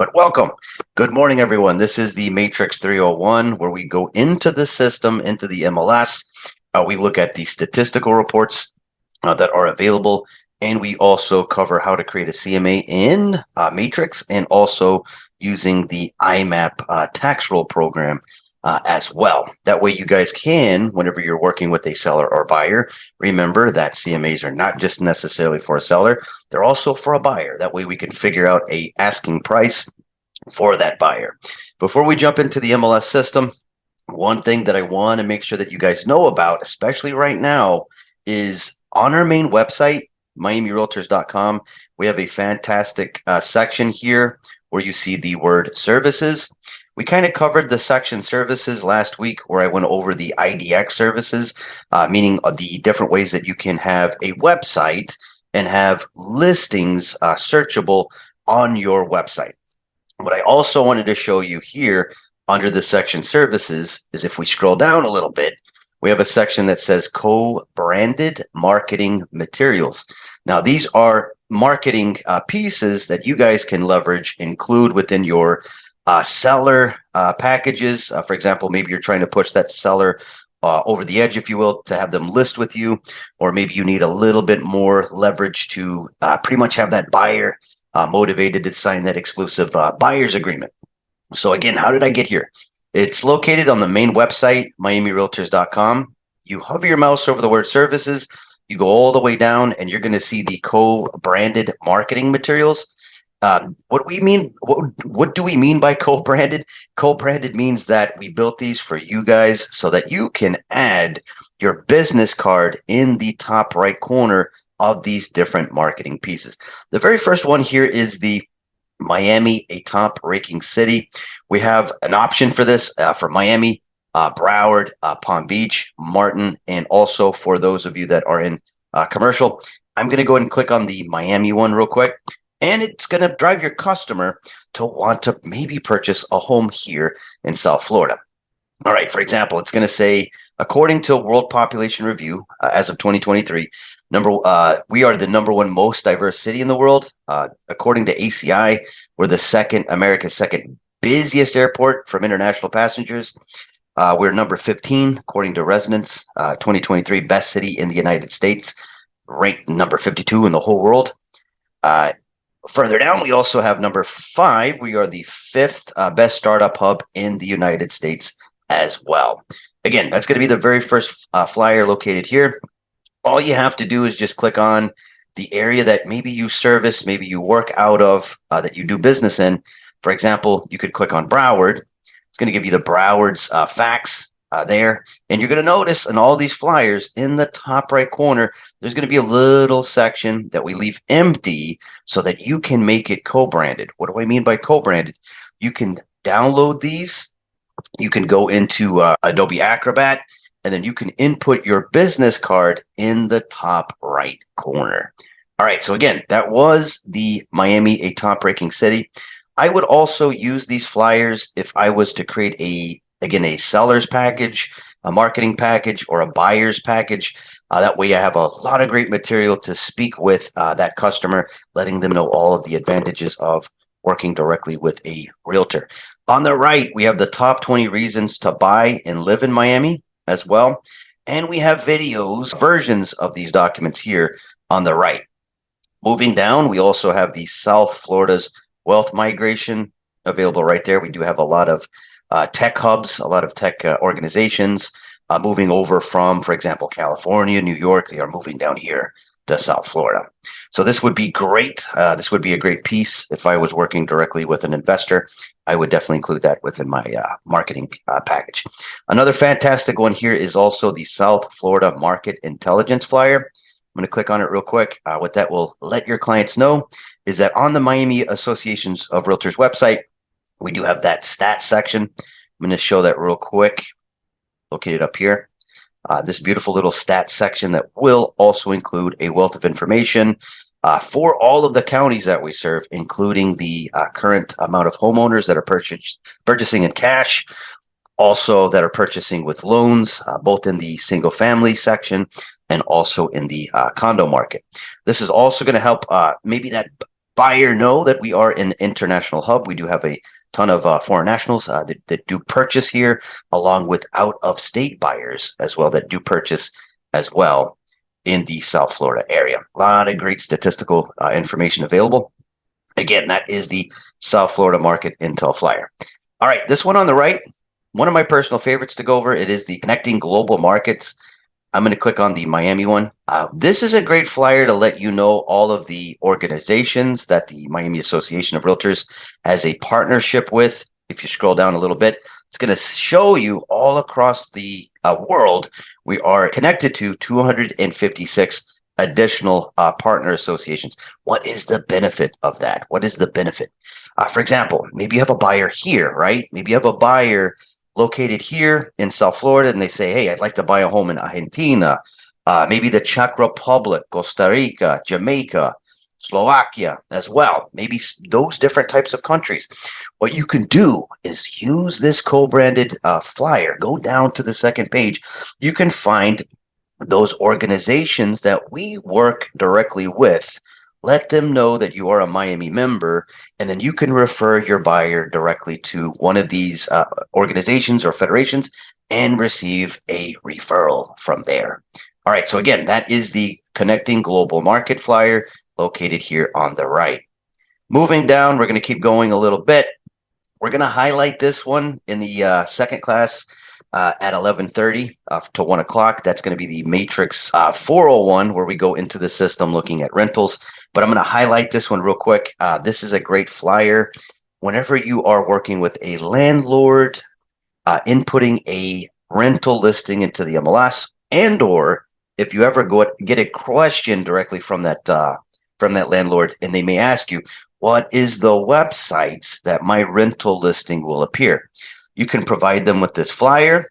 But welcome. Good morning, everyone. This is the Matrix 301, where we go into the system, into the MLS. We look at the statistical reports that are available, and we also cover how to create a CMA in Matrix and also using the IMAP tax roll program as well. That way you guys can, whenever you're working with a seller or buyer, remember that CMAs are not just necessarily for a seller, they're also for a buyer. That way we can figure out a asking price for that buyer. Before we jump into the MLS system, one thing that I want to make sure that you guys know about, especially right now, is on our main website, miamirealtors.com, we have a fantastic section here where you see the word services. We kind of covered the section services last week where I went over the IDX services, meaning the different ways that you can have a website and have listings searchable on your website. What I also wanted to show you here under the section services is if we scroll down a little bit, we have a section that says co-branded marketing materials. Now, these are marketing pieces that you guys can leverage, include within your seller packages. For example, maybe you're trying to push that seller over the edge, if you will, to have them list with you, or maybe you need a little bit more leverage to pretty much have that buyer motivated to sign that exclusive buyer's agreement. So again, how did I get here? It's located on the main website, miamirealtors.com. You hover your mouse over the word services, you go all the way down, and you're going to see the co-branded marketing materials. What do we mean by co-branded? Co-branded means that we built these for you guys so that you can add your business card in the top right corner of these different marketing pieces. The very first one here is the Miami, a top ranking city. We have an option for this for Miami, Broward, Palm Beach, Martin, and also for those of you that are in commercial. I'm going to go ahead and click on the Miami one real quick, and it's going to drive your customer to want to maybe purchase a home here in South Florida. All right, for example, it's going to say, according to World Population Review, as of 2023, we are the number one most diverse city in the world. According to ACI, we're America's second busiest airport from international passengers. We're number 15, according to Residents, 2023 best city in the United States, ranked number 52 in the whole world. Further down, we also have number 5. We are the 5th best startup hub in the United States as well. Again, that's going to be the very first flyer located here. All you have to do is just click on the area that maybe you service, maybe you work out of, that you do business in. For example, you could click on Broward. It's going to give you the Broward's facts there. And you're going to notice in all these flyers in the top right corner, there's going to be a little section that we leave empty so that you can make it co-branded. What do I mean by co-branded? You can download these. You can go into Adobe Acrobat, and then you can input your business card in the top right corner. All right, so again, that was the Miami, a top ranking city. I would also use these flyers if I was to create a seller's package, a marketing package, or a buyer's package. That way I have a lot of great material to speak with that customer, letting them know all of the advantages of working directly with a realtor. On the right, we have the top 20 reasons to buy and live in Miami as well. And we have videos, versions of these documents here on the right. Moving down, we also have the South Florida's wealth migration available right there. We do have a lot of tech hubs, a lot of tech organizations moving over from, for example, California, New York. They are moving down here to South Florida. So this would be great. This would be a great piece if I was working directly with an investor. I would definitely include that within my marketing package. Another fantastic one here is also the South Florida Market Intelligence Flyer. I'm going to click on it real quick. What that will let your clients know is that on the Miami Associations of Realtors website, we do have that stats section. I'm going to show that real quick, located up here. This beautiful little stats section that will also include a wealth of information for all of the counties that we serve, including the current amount of homeowners that are purchasing in cash, also that are purchasing with loans, both in the single family section and also in the condo market. This is also going to help maybe that buyer know that we are an international hub. We do have a ton of foreign nationals that do purchase here, along with out-of-state buyers as well that do purchase as well in the South Florida area. A lot of great statistical information available. Again, that is the South Florida Market Intel Flyer. All right, this one on the right, one of my personal favorites to go over. It is the Connecting Global Markets. I'm going to click on the Miami one. This is a great flyer to let you know all of the organizations that the Miami Association of Realtors has a partnership with. If you scroll down a little bit, it's going to show you all across the world. We are connected to 256 additional partner associations. What is the benefit of that? What is the benefit? For example, maybe you have a buyer here, right? Maybe you have a buyer located here in South Florida, and they say, hey, I'd like to buy a home in Argentina, maybe the Czech Republic, Costa Rica, Jamaica, Slovakia as well, maybe those different types of countries. What you can do is use this co-branded flyer. Go down to the second page. You can find those organizations that we work directly with. Let them know that you are a Miami member, and then you can refer your buyer directly to one of these organizations or federations and receive a referral from there. All right, so again, that is the Connecting Global Market flyer located here on the right. Moving down, we're going to keep going a little bit. We're going to highlight this one in the second class at 11:30 to 1 o'clock. That's going to be the Matrix 401, where we go into the system looking at rentals. But I'm going to highlight this one real quick. This is a great flyer. Whenever you are working with a landlord, inputting a rental listing into the MLS, and or if you ever get a question directly from that landlord, and they may ask you, what is the websites that my rental listing will appear? You can provide them with this flyer,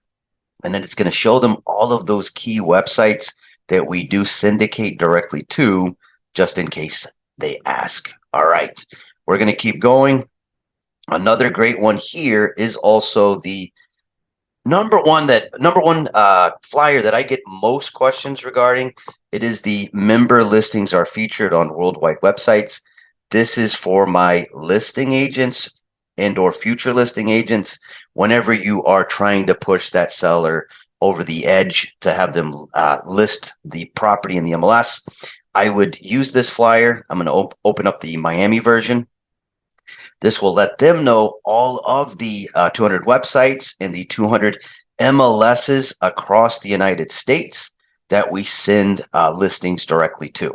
and then it's going to show them all of those key websites that we do syndicate directly to, just in case they ask. All right, we're going to keep going. Another great one here is also the number one flyer that I get most questions regarding. It is the member listings are featured on worldwide websites. This is for my listing agents and or future listing agents. Whenever you are trying to push that seller over the edge to have them list the property in the MLS, I would use this flyer. I'm going to open up the Miami version. This will let them know all of the 200 websites and the 200 MLSs across the United States that we send listings directly to.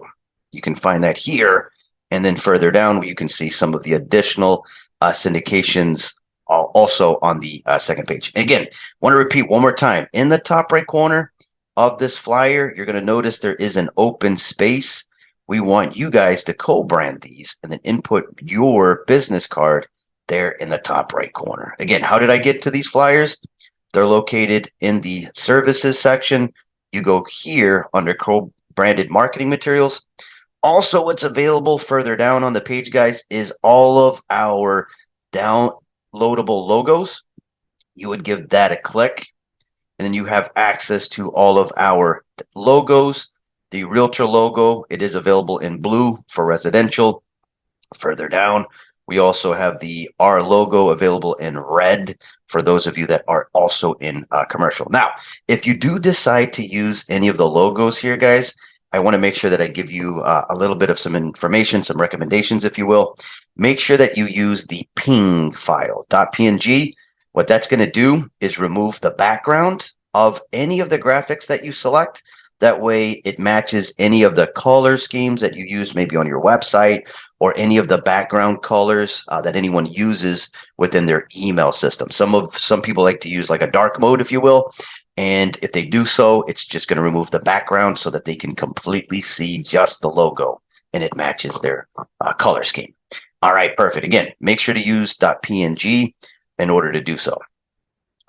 You can find that here. And then further down, you can see some of the additional syndications also on the second page. And again, want to repeat one more time. In the top right corner of this flyer, you're going to notice there is an open space. We want you guys to co-brand these and then input your business card there in the top right corner. Again, how did I get to these flyers? They're located in the services section. You go here under co-branded marketing materials. Also, what's available further down on the page, guys, is all of our downloadable logos. You would give that a click, and then you have access to all of our logos. The Realtor logo, it is available in blue for residential. Further down, we also have the R logo available in red for those of you that are also in commercial. Now, if you do decide to use any of the logos here, guys, I want to make sure that I give you a little bit of some information, some recommendations, if you will. Make sure that you use the ping file, .png. What that's going to do is remove the background of any of the graphics that you select. That way it matches any of the color schemes that you use maybe on your website or any of the background colors that anyone uses within their email system. Some people like to use like a dark mode, if you will. And if they do so, it's just going to remove the background so that they can completely see just the logo and it matches their color scheme. All right, perfect. Again, make sure to use .png in order to do so.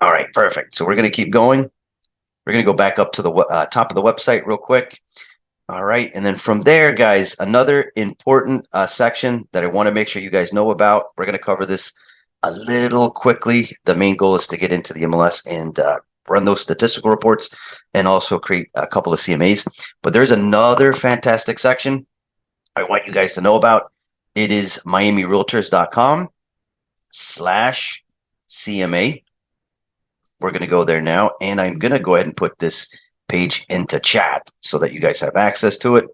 All right, perfect. So we're going to keep going. We're going to go back up to the top of the website real quick. All right. And then from there, guys, another important section that I want to make sure you guys know about. We're going to cover this a little quickly. The main goal is to get into the MLS and run those statistical reports and also create a couple of CMAs. But there's another fantastic section I want you guys to know about. It is miamirealtors.com/CMA. We're going to go there now, and I'm going to go ahead and put this page into chat so that you guys have access to it.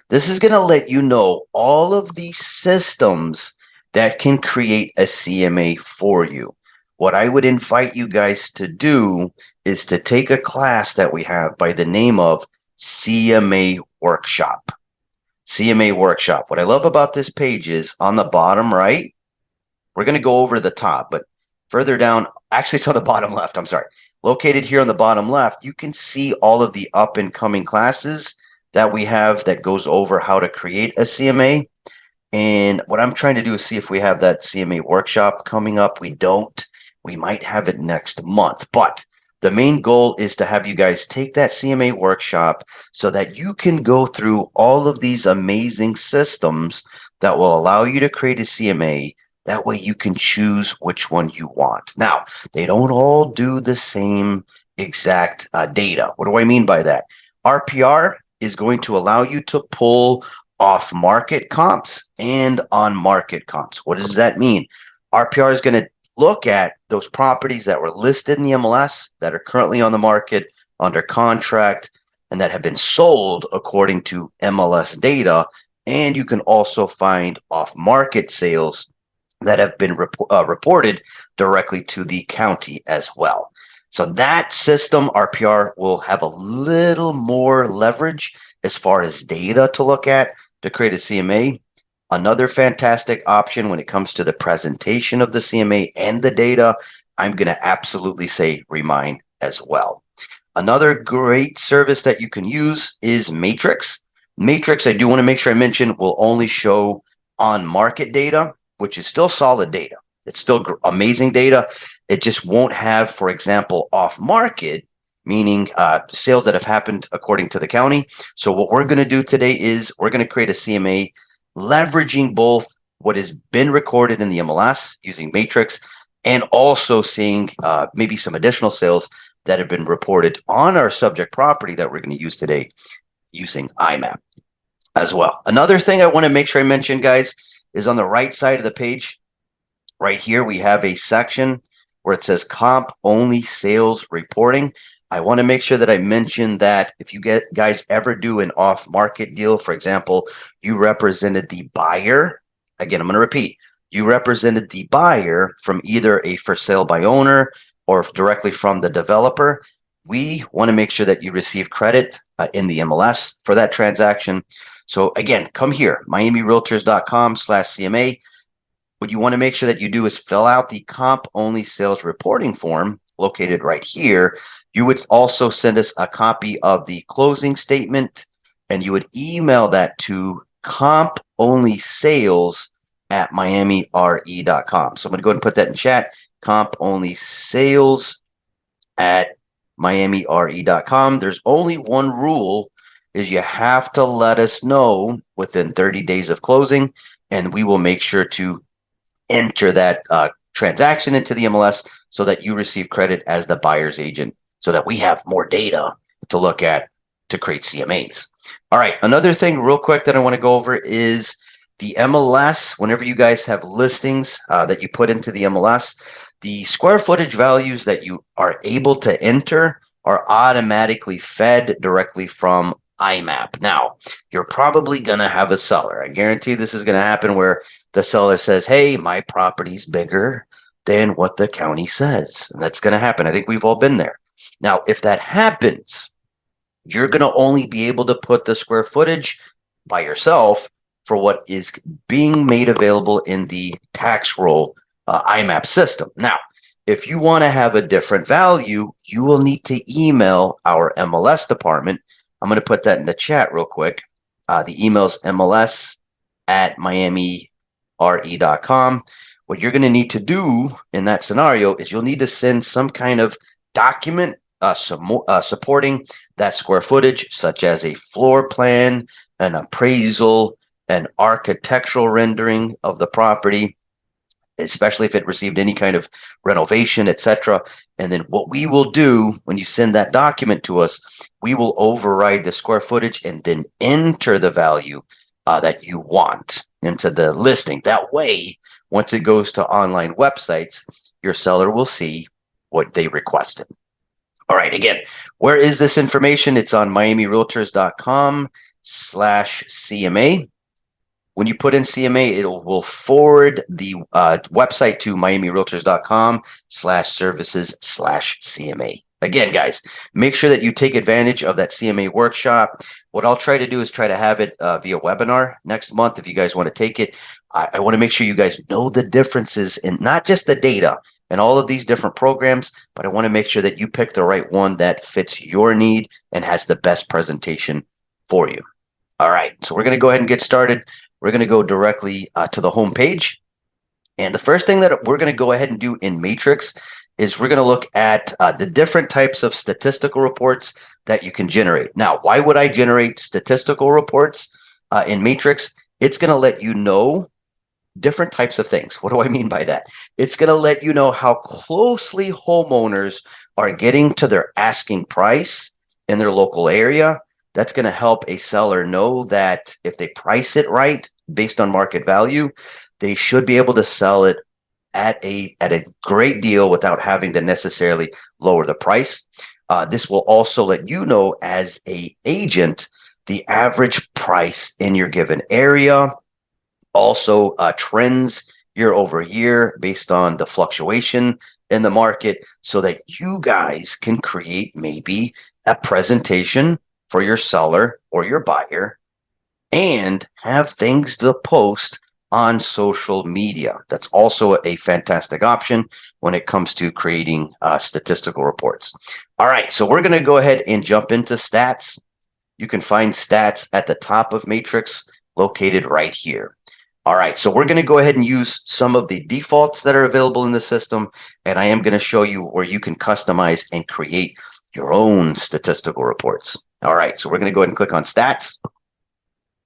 This is going to let you know all of the systems that can create a CMA for you. What I would invite you guys to do is to take a class that we have by the name of CMA Workshop. CMA Workshop. What I love about this page is on the bottom right, we're going to go over the top, but further down, actually it's on the bottom left, I'm sorry. Located here on the bottom left, you can see all of the up and coming classes that we have that goes over how to create a CMA. And what I'm trying to do is see if we have that CMA workshop coming up. We don't. We might have it next month, but the main goal is to have you guys take that CMA workshop so that you can go through all of these amazing systems that will allow you to create a CMA. That way you can choose which one you want. Now, they don't all do the same exact data. What do I mean by that? RPR is going to allow you to pull off-market comps and on-market comps. What does that mean? RPR is going to look at those properties that were listed in the MLS that are currently on the market, under contract, and that have been sold according to MLS data. And you can also find off-market sales that have been reported directly to the county as well. So that system, RPR, will have a little more leverage as far as data to look at to create a CMA. Another fantastic option when it comes to the presentation of the CMA and the data, I'm going to absolutely say Remind as well. Another great service that you can use is Matrix. Matrix, I do want to make sure I mention, will only show on market data, which is still solid data. It's still amazing data. It just won't have, for example, off market, meaning sales that have happened according to the county. So what we're going to do today is we're going to create a CMA leveraging both what has been recorded in the MLS using Matrix and also seeing maybe some additional sales that have been reported on our subject property that we're going to use today using IMAP as well. Another thing I want to make sure I mention, guys, is on the right side of the page. Right here, we have a section where it says comp only sales reporting. I want to make sure that I mention that if you guys ever do an off-market deal, for example, you represented the buyer. Again, I'm going to repeat. You represented the buyer from either a for sale by owner or directly from the developer. We want to make sure that you receive credit in the MLS for that transaction. So again, come here, miamirealtors.com/CMA. What you want to make sure that you do is fill out the comp only sales reporting form located right here. You would also send us a copy of the closing statement and you would email that to componlysales@miamire.com. So I'm going to go ahead and put that in chat, componlysales@miamire.com. There's only one rule is you have to let us know within 30 days of closing, and we will make sure to enter that transaction into the MLS so that you receive credit as the buyer's agent so that we have more data to look at to create CMAs. All right, another thing real quick that I want to go over is the MLS. Whenever you guys have listings that you put into the MLS, the square footage values that you are able to enter are automatically fed directly from IMAP. Now, you're probably going to have a seller. I guarantee this is going to happen where the seller says, hey, my property's bigger than what the county says. And that's going to happen. I think we've all been there. Now, if that happens, you're going to only be able to put the square footage by yourself for what is being made available in the tax roll IMAP system. Now, if you want to have a different value, you will need to email our MLS department. I'm going to put that in the chat real quick. The email is mls@miamire.com. What you're going to need to do in that scenario is you'll need to send some kind of document supporting that square footage, such as a floor plan, an appraisal, an architectural rendering of the property, especially if it received any kind of renovation, etc. And then what we will do when you send that document to us, we will override the square footage and then enter the value that you want. into the listing. That way, once it goes to online websites, your seller will see what they requested. All right, again, where is this information? It's on miamirealtors.com/CMA. When you put in CMA, it will forward the website to miamirealtors.com/services/CMA. Again, guys, make sure that you take advantage of that CMA workshop. What I'll try to do is try to have it via webinar next month. If you guys want to take it, I want to make sure you guys know the differences in not just the data and all of these different programs, but I want to make sure that you pick the right one that fits your need and has the best presentation for you. All right, so we're going to go ahead and get started. We're going to go directly to the home page. And the first thing that we're going to go ahead and do in Matrix is we're going to look at the different types of statistical reports that you can generate. Now, why would I generate statistical reports in Matrix? It's going to let you know different types of things. What do I mean by that? It's going to let you know how closely homeowners are getting to their asking price in their local area. That's going to help a seller know that if they price it right based on market value, they should be able to sell it at a great deal without having to necessarily lower the price. This will also let you know as a agent the average price in your given area, also trends year over year based on the fluctuation in the market, so that you guys can create maybe a presentation for your seller or your buyer and have things to post on social media. That's also a fantastic option when it comes to creating statistical reports. All right, so we're going to go ahead and jump into stats. You can find stats at the top of Matrix, located right here. All right, so we're going to go ahead and use some of the defaults that are available in the system, and I am going to show you where you can customize and create your own statistical reports. All right, so we're going to go ahead and click on stats.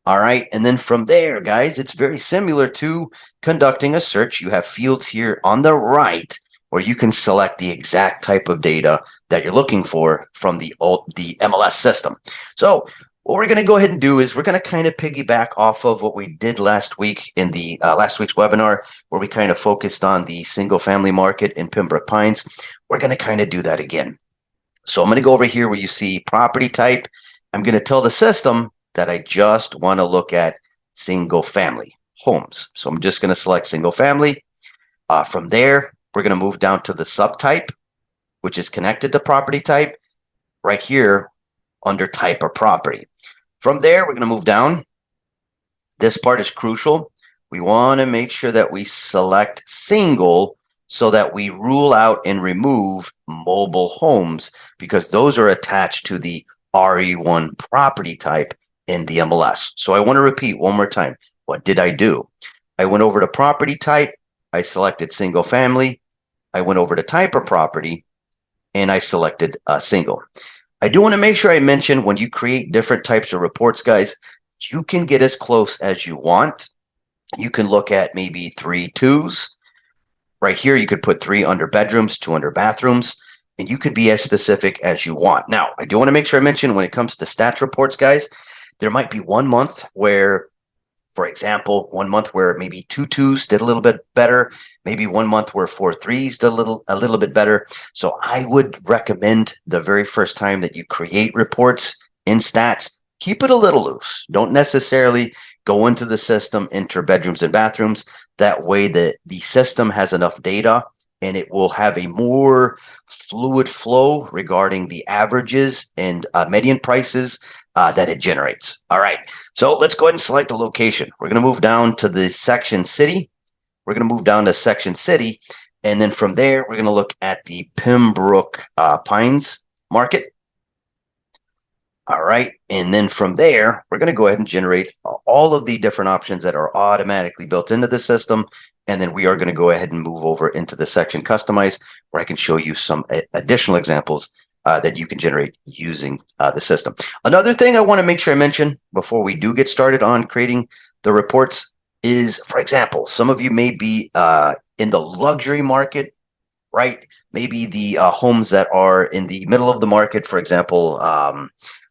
All right, and then from there, guys, it's very similar to conducting a search. You have fields here on the right where you can select the exact type of data that you're looking for from the MLS system. So what we're going to go ahead and do is we're going to kind of piggyback off of what we did last week in the last week's webinar, where we kind of focused on the single family market in Pembroke Pines. We're going to kind of do that again. So I'm going to go over here where you see property type. I'm going to tell the system that I just want to look at single family homes. So I'm just going to select single family. From there, we're going to move down to the subtype, which is connected to property type right here under type of property. From there, we're going to move down. This part is crucial. We want to make sure that we select single so that we rule out and remove mobile homes, because those are attached to the RE1 property type in the MLS. So I want to repeat one more time. What did I do? I went over to property type. I selected single family. I went over to type of property and I selected single. I do want to make sure I mention, when you create different types of reports, guys, you can get as close as you want. You can look at maybe 3 2s. Right here, you could put 3 under bedrooms, 2 under bathrooms, and you could be as specific as you want. Now, I do want to make sure I mention, when it comes to stats reports, guys, there might be one month where, for example, one month where maybe 2 2s did a little bit better, maybe one month where 4 3s did a little bit better. So I would recommend the very first time that you create reports in stats, keep it a little loose. Don't necessarily go into the system, enter bedrooms and bathrooms. That way the system has enough data and it will have a more fluid flow regarding the averages and median prices that it generates. All right, so let's go ahead and select the location. We're going to move down to the section city. We're going to move down to section city, and then from there, we're going to look at the Pembroke Pines market. All right, and then from there, we're going to go ahead and generate all of the different options that are automatically built into the system. And then we are going to go ahead and move over into the section customize, where I can show you some additional examples that you can generate using the system. Another thing I want to make sure I mention before we do get started on creating the reports is, for example, some of you may be in the luxury market, right? Maybe the homes that are in the middle of the market, for example,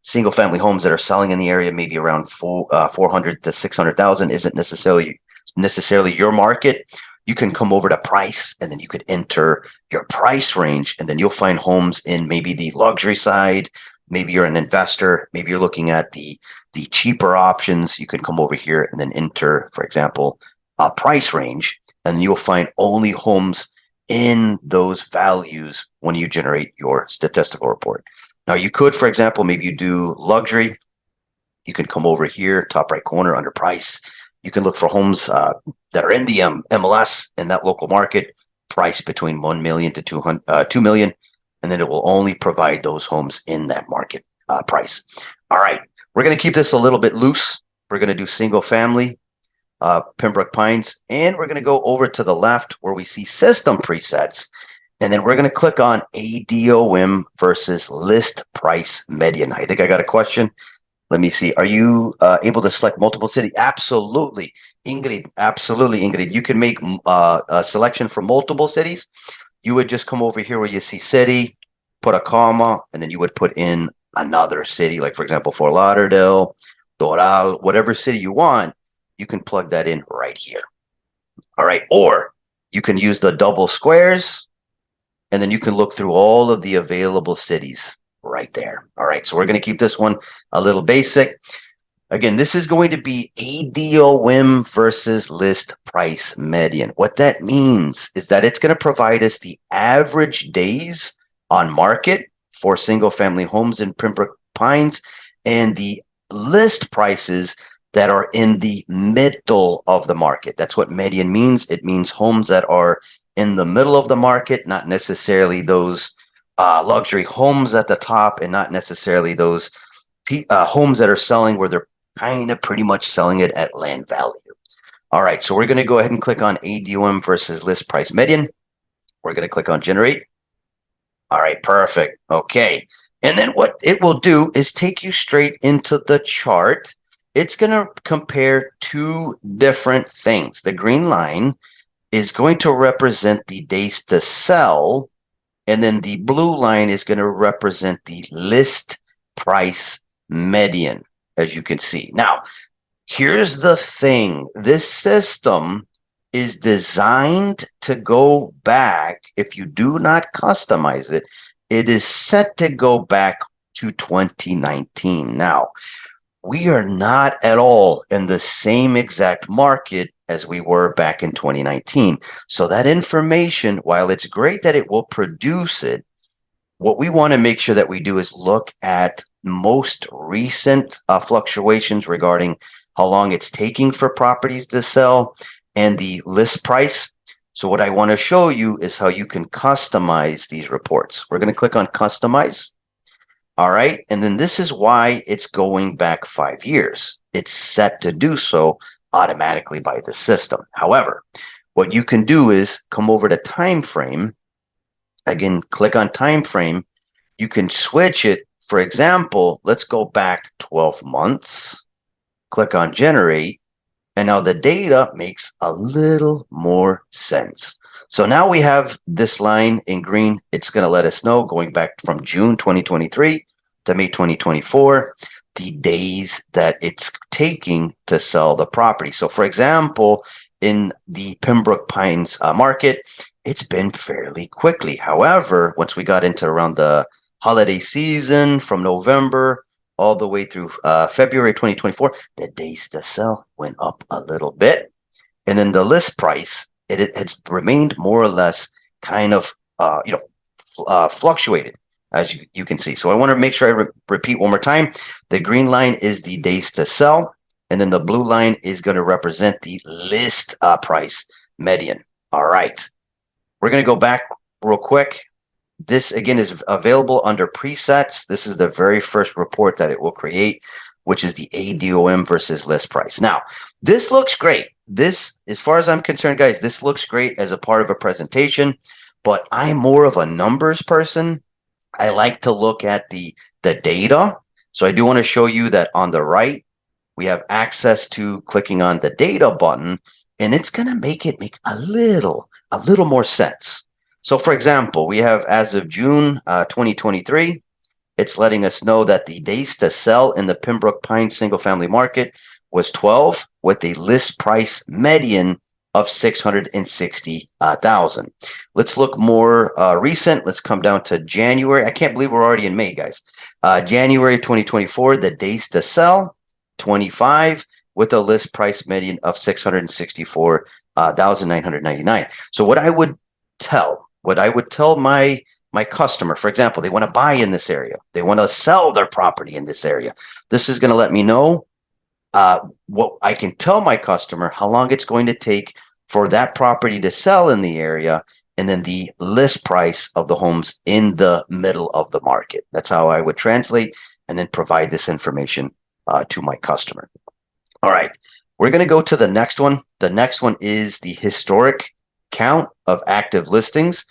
single family homes that are selling in the area, maybe around 400 to 600,000, isn't necessarily your market. You can come over to price, and then you could enter your price range, and then you'll find homes in maybe the luxury side. Maybe you're an investor. Maybe you're looking at the cheaper options. You can come over here and then enter, for example, a price range, and you'll find only homes in those values when you generate your statistical report. Now, you could, for example, maybe you do luxury. You can come over here, top right corner under price. You can look for homes that are in the MLS in that local market, priced between 1 million to 2 million, and then it will only provide those homes in that market price. All right, we're going to keep this a little bit loose. We're going to do single family, Pembroke Pines, and we're going to go over to the left where we see system presets, and then we're going to click on ADOM versus list price median. I think I got a question. Let me see. Are you able to select multiple cities? Absolutely, Ingrid. Absolutely, Ingrid. You can make a selection for multiple cities. You would just come over here where you see city, put a comma, and then you would put in another city, like, for example, Fort Lauderdale, Doral, whatever city you want. You can plug that in right here. All right. Or you can use the double squares, and then you can look through all of the available cities right there. All right. So we're going to keep this one a little basic. Again, this is going to be ADOM versus list price median. What that means is that it's going to provide us the average days on market for single family homes in Pembroke Pines and the list prices that are in the middle of the market. That's what median means. It means homes that are in the middle of the market, not necessarily those luxury homes at the top, and not necessarily those homes that are selling where they're kind of pretty much selling it at land value. All right, so we're going to go ahead and click on ADOM versus list price median. We're going to click on generate. All right, perfect. Okay. And then what it will do is take you straight into the chart. It's going to compare two different things. The green line is going to represent the days to sell, and then the blue line is going to represent the list price median, as you can see. Now, here's the thing. This system is designed to go back. If you do not customize it, it is set to go back to 2019. Now, we are not at all in the same exact market as we were back in 2019. So that information, while it's great that it will produce it, what we want to make sure that we do is look at most recent fluctuations regarding how long it's taking for properties to sell and the list price. So what I want to show you is how you can customize these reports. We're going to click on customize. All right. And then this is why it's going back 5 years. It's set to do so automatically by the system. However, what you can do is come over to time frame. Again, click on time frame. You can switch it. For example, let's go back 12 months. Click on generate. And now the data makes a little more sense. So now we have this line in green. It's going to let us know, going back from June 2023 to May 2024, the days that it's taking to sell the property. So for example, in the Pembroke Pines market, it's been fairly quickly. However, once we got into around the holiday season from November all the way through February 2024, the days to sell went up a little bit. And then the list price, it has remained more or less kind of, fluctuated, as you can see. So I want to make sure I repeat one more time. The green line is the days to sell, and then the blue line is going to represent the list price median. All right. We're going to go back real quick. This, again, is available under presets. This is the very first report that it will create, which is the ADOM versus list price. Now, this looks great. This, as far as I'm concerned, guys, this looks great as a part of a presentation, but I'm more of a numbers person. I like to look at the data. So I do want to show you that on the right, we have access to clicking on the data button, and it's going to make it make a little more sense. So for example, we have, as of June 2023, it's letting us know that the days to sell in the Pembroke Pines single family market was 12 with a list price median of 660,000. Let's look more recent. Let's come down to January. I can't believe we're already in May, guys. January 2024, the days to sell, 25 with a list price median of 664,999. So what I would tell my customer, for example, they want to buy in this area, they want to sell their property in this area. This is going to let me know what I can tell my customer, how long it's going to take for that property to sell in the area, and then the list price of the homes in the middle of the market. That's how I would translate and then provide this information to my customer. All right, we're going to go to the next one. The next one is the historic count of active listings.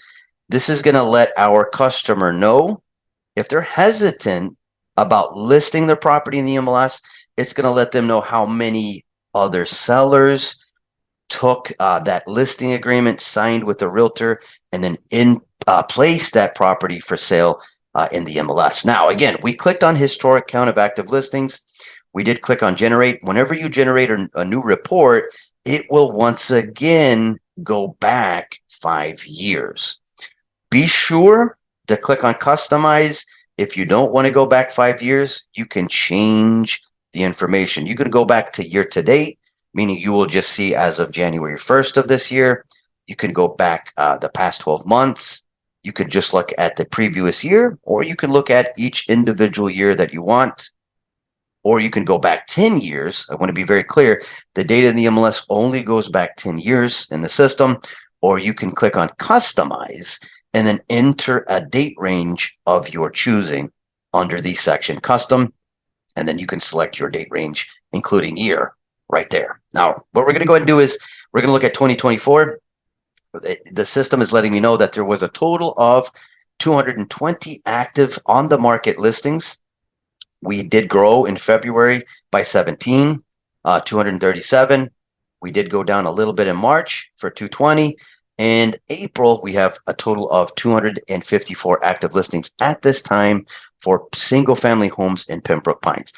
This is going to let our customer know if they're hesitant about listing their property in the MLS. It's going to let them know how many other sellers took that listing agreement, signed with the realtor, and then placed that property for sale in the MLS. Now, again, we clicked on historic count of active listings. We did click on generate. Whenever you generate a new report, it will once again go back 5 years. Be sure to click on customize. If you don't want to go back 5 years, you can change the information. You can go back to year to date, meaning you will just see as of January 1st of this year. You can go back the past 12 months. You could just look at the previous year, or you can look at each individual year that you want. Or you can go back 10 years. I want to be very clear. The data in the MLS only goes back 10 years in the system. Or you can click on customize and then enter a date range of your choosing under the section custom. And then you can select your date range, including year right there. Now, what we're going to go ahead and do is we're going to look at 2024. The system is letting me know that there was a total of 220 active on the market listings. We did grow in February by 17, 237. We did go down a little bit in March for 220. And April, we have a total of 254 active listings at this time for single family homes in Pembroke Pines.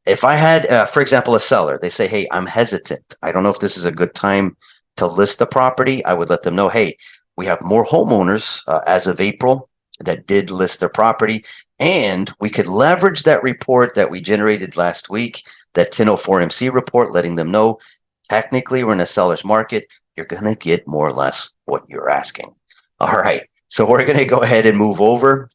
If I had, for example, a seller, they say, hey, I'm hesitant. I don't know if this is a good time to list the property. I would let them know, hey, we have more homeowners as of April that did list their property. And we could leverage that report that we generated last week, that 1004 MC report, letting them know technically we're in a seller's market. You're going to get more or less what you're asking. All right. So we're going to go ahead and move over.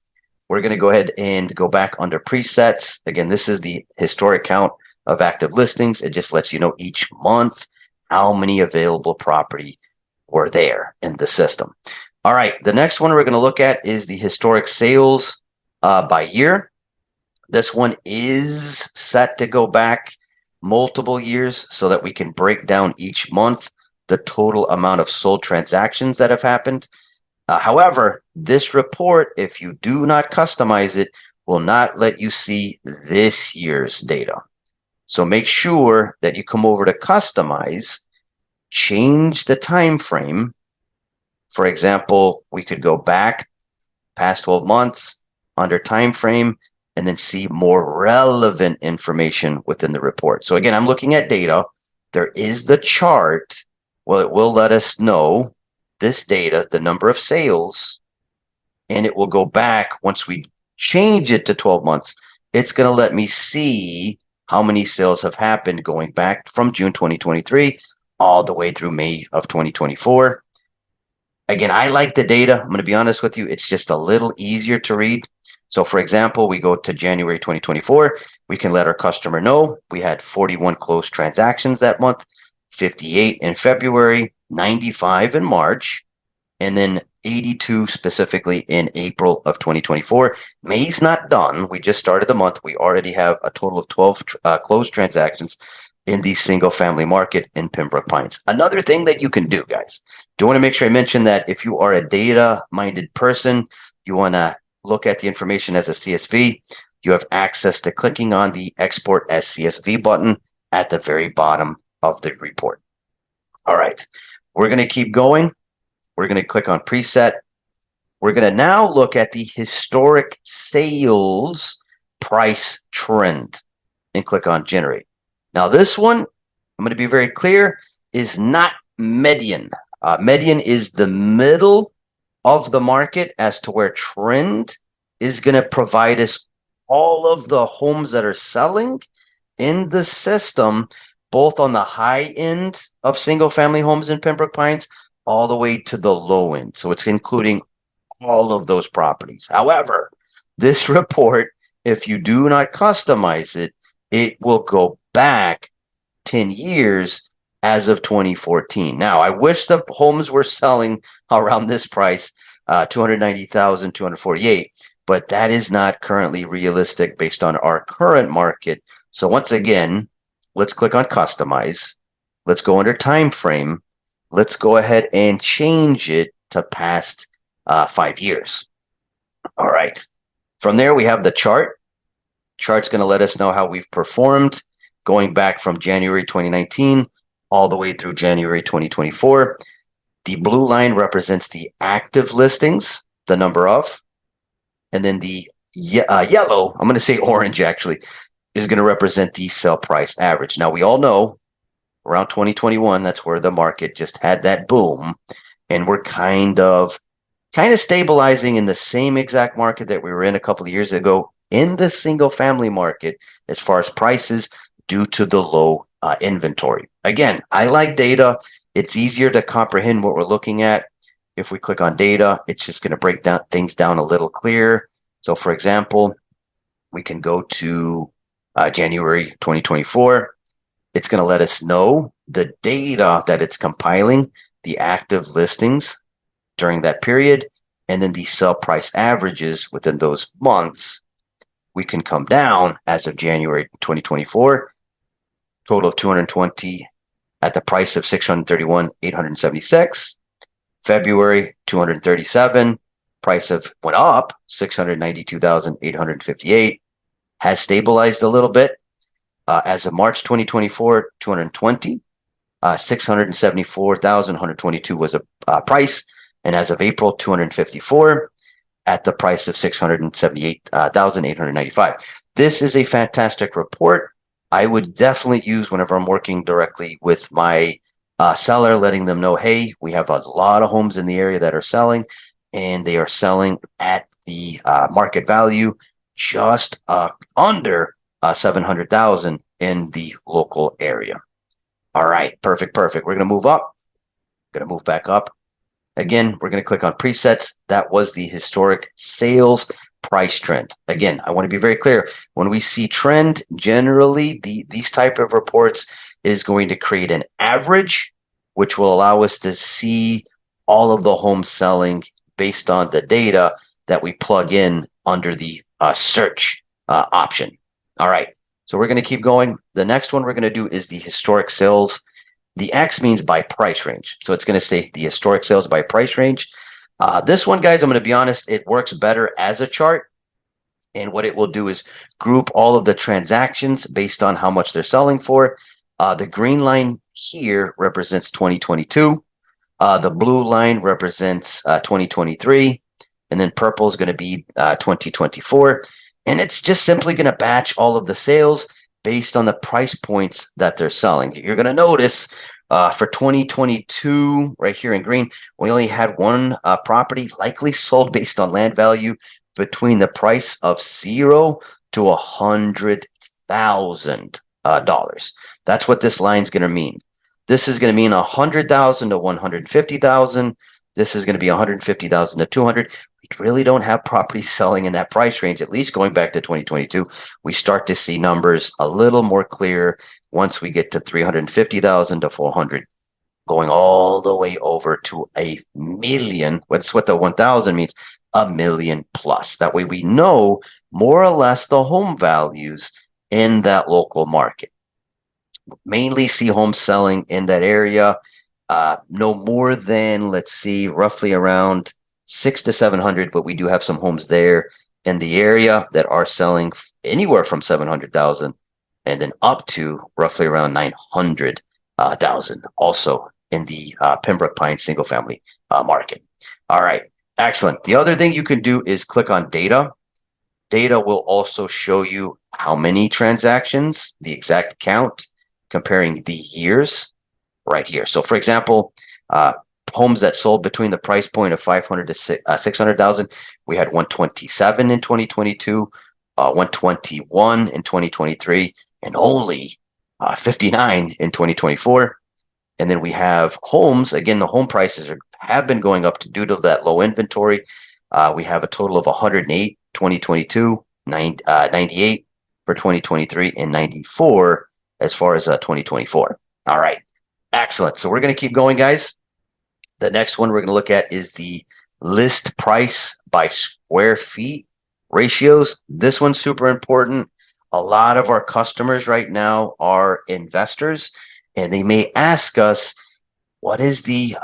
We're going to go ahead and go back under presets. Again, this is the historic count of active listings. It just lets you know each month how many available property were there in the system. All right. The next one we're going to look at is the historic sales by year. This one is set to go back multiple years so that we can break down each month the total amount of sold transactions that have happened. However, this report, if you do not customize it, will not let you see this year's data. So make sure that you come over to customize, change the time frame. For example, we could go back past 12 months under time frame and then see more relevant information within the report. So again, I'm looking at data. There is the chart. Well, it will let us know this data, the number of sales, and it will go back once we change it to 12 months. It's going to let me see how many sales have happened going back from June 2023 all the way through May of 2024. Again, I like the data. I'm going to be honest with you. It's just a little easier to read. So for example, we go to January 2024. We can let our customer know we had 41 closed transactions that month, 58 in February, 95 in March, and then 82 specifically in April of 2024. May's not done. We just started the month. We already have a total of 12 closed transactions in the single family market in Pembroke Pines. Another thing that you can do, guys, do want to make sure I mention that if you are a data minded person, you want to look at the information as a CSV, you have access to clicking on the export as CSV button at the very bottom of the report. All right, we're going to keep going. We're going to click on preset. We're going to now look at the historic sales price trend and click on generate. Now this one, I'm going to be very clear, is not median. Median is the middle of the market as to where trend is going to provide us all of the homes that are selling in the system, both on the high end of single family homes in Pembroke Pines, all the way to the low end. So it's including all of those properties. However, this report, if you do not customize it, it will go back 10 years as of 2014. Now, I wish the homes were selling around this price, 290,248, but that is not currently realistic based on our current market. So once again, let's click on customize. Let's go under time frame. Let's go ahead and change it to past 5 years. All right. From there, we have the chart. Chart's going to let us know how we've performed going back from January 2019 all the way through January 2024. The blue line represents the active listings, the number of, and then the yellow, I'm going to say orange actually, is going to represent the sell price average. Now, we all know around 2021, that's where the market just had that boom, and we're kind of stabilizing in the same exact market that we were in a couple of years ago in the single family market as far as prices due to the low inventory. Again, I like data. It's easier to comprehend what we're looking at. If we click on data, it's just going to break down things down a little clearer. So for example, we can go to January 2024. It's going to let us know the data that it's compiling, the active listings during that period, and then the sell price averages within those months. We can come down as of January 2024, total of 220 at the price of 631,876. February 237, price of went up 692,858, has stabilized a little bit. As of March 2024, 220, 674,122 was a price. And as of April, 254 at the price of 678,895. This is a fantastic report. I would definitely use whenever I'm working directly with my seller, letting them know, hey, we have a lot of homes in the area that are selling, and they are selling at the market value just under 700,000 in the local area. All right, perfect. We're going to move up. Going to move back up. Again, we're going to click on presets. That was the historic sales price trend. Again, I want to be very clear. When we see trend, generally these type of reports is going to create an average, which will allow us to see all of the homes selling based on the data that we plug in under the search option. All right, so we're going to keep going. The next one we're going to do is the historic sales. The X means by price range. So it's going to say the historic sales by price range. This one, guys, I'm going to be honest, it works better as a chart. And what it will do is group all of the transactions based on how much they're selling for. The green line here represents 2022. The blue line represents 2023. And then purple is going to be 2024. And it's just simply going to batch all of the sales based on the price points that they're selling. You're going to notice for 2022, right here in green, we only had one property likely sold based on land value between the price of $0 to $100,000. That's what this line's going to mean. This is going to mean 100,000 to 150,000. This is going to be 150,000 to 200. We really don't have properties selling in that price range, at least going back to 2022. We start to see numbers a little more clear once we get to 350,000 to 400, going all the way over to a million. That's what the 1,000 means, a million plus. That way we know more or less the home values in that local market. Mainly see homes selling in that area. No more than, let's see, roughly around 600 to 700, but we do have some homes there in the area that are selling anywhere from 700,000 and then up to roughly around 900,000 also in the Pembroke Pines single family market. All right, excellent. The other thing you can do is click on data. data will also show you how many transactions, the exact count, comparing the years right here. So for example, homes that sold between the price point of 500 to 600,000, we had 127 in 2022, 121 in 2023, and only 59 in 2024. And then we have homes. Again, the home prices have been going up due to that low inventory. We have a total of 108 2022, 98 for 2023, and 94 as far as 2024. All right, excellent. So we're going to keep going, guys. The next one we're going to look at is the list price by square feet ratios. This one's super important. A lot of our customers right now are investors, and they may ask us, what is the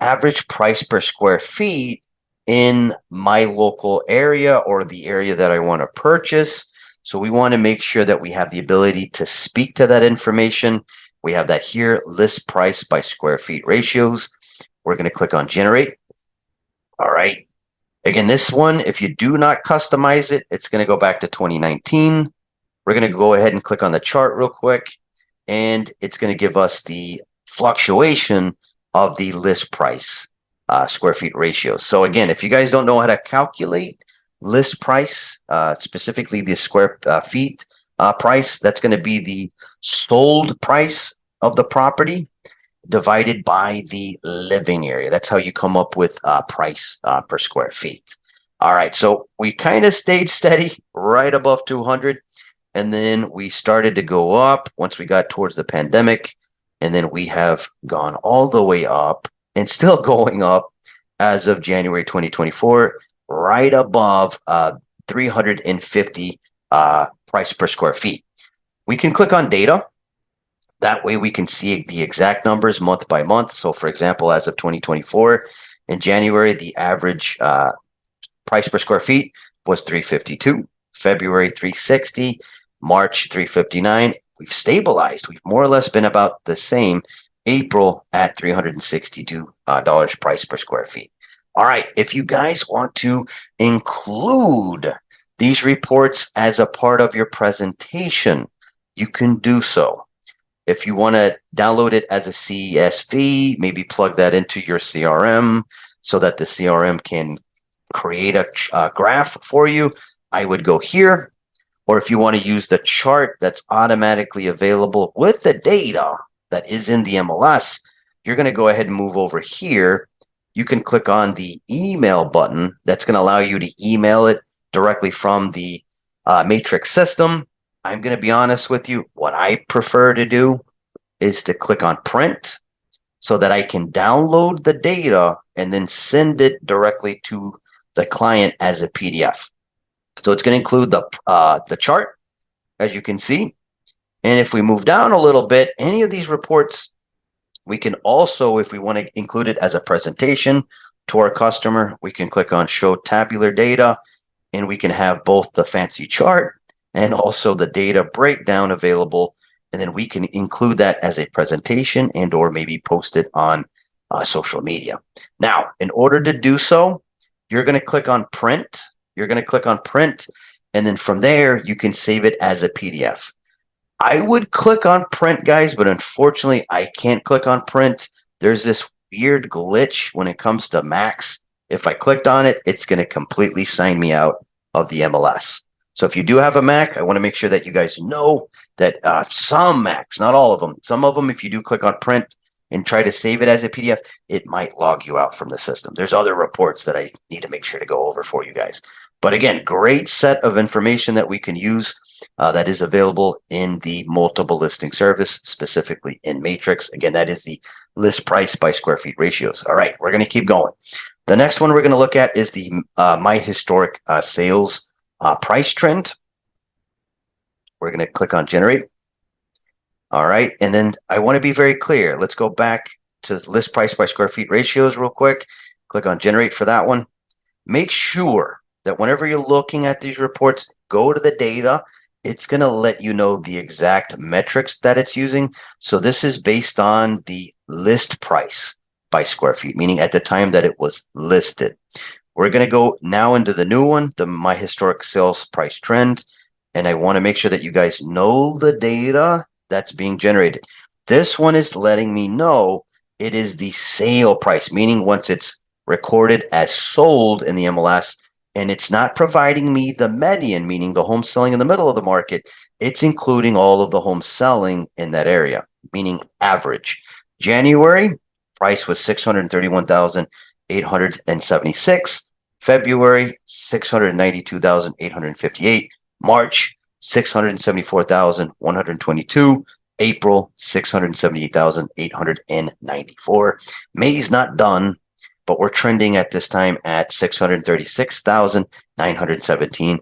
average price per square feet in my local area or the area that I want to purchase? So we want to make sure that we have the ability to speak to that information. We have that here, list price by square feet ratios. We're going to click on generate. All right. Again, this one, if you do not customize it, it's going to go back to 2019. We're going to go ahead and click on the chart real quick, and it's going to give us the fluctuation of the list price square feet ratio. So again, if you guys don't know how to calculate list price, specifically the square feet price, that's going to be the sold price of the property divided by the living area. That's how you come up with price per square feet. All right, so we kind of stayed steady right above 200, and then we started to go up once we got towards the pandemic, and then we have gone all the way up and still going up as of January 2024, right above 350 price per square feet. We can click on data. That way we can see the exact numbers month by month. So for example, as of 2024, in January, the average price per square feet was 352, February 360, March 359. We've stabilized. We've more or less been about the same. April at $362 price per square feet. All right, if you guys want to include these reports as a part of your presentation, you can do so. If you want to download it as a CSV, maybe plug that into your CRM so that the CRM can create a graph for you, I would go here. Or if you want to use the chart that's automatically available with the data that is in the MLS, you're going to go ahead and move over here. You can click on the email button. That's going to allow you to email it directly from the Matrix system. I'm going to be honest with you. What I prefer to do is to click on print so that I can download the data and then send it directly to the client as a PDF. So it's going to include the chart, as you can see. And if we move down a little bit, any of these reports, we can also, if we want to include it as a presentation to our customer, we can click on show tabular data, and we can have both the fancy chart and also the data breakdown available. And then we can include that as a presentation and or maybe post it on social media. Now, in order to do so, you're going to click on print. You're going to click on print, and then from there, you can save it as a PDF. I would click on print, guys, but unfortunately, I can't click on print. There's this weird glitch when it comes to Macs. If I clicked on it, it's going to completely sign me out of the MLS. So if you do have a Mac, I want to make sure that you guys know that some Macs, not all of them, some of them, if you do click on print and try to save it as a PDF, it might log you out from the system. There's other reports that I need to make sure to go over for you guys. But again, great set of information that we can use that is available in the multiple listing service, specifically in Matrix. Again, that is the list price by square feet ratios. All right, we're going to keep going. The next one we're going to look at is the My Historic Sales price trend. We're going to click on generate. All right, and then I want to be very clear. Let's go back to list price by square feet ratios real quick. Click on generate for that one. Make sure that whenever you're looking at these reports, go to the data. It's going to let you know the exact metrics that it's using. So this is based on the list price by square feet, meaning at the time that it was listed. We're going to go now into the new one, my historic sales price trend. And I want to make sure that you guys know the data that's being generated. This one is letting me know it is the sale price, meaning once it's recorded as sold in the MLS, and it's not providing me the median, meaning the home selling in the middle of the market. It's including all of the homes selling in that area, meaning average. January price was 631,876. February 692,858. March 674,122. April 678,894. May's not done, but we're trending at this time at 636,917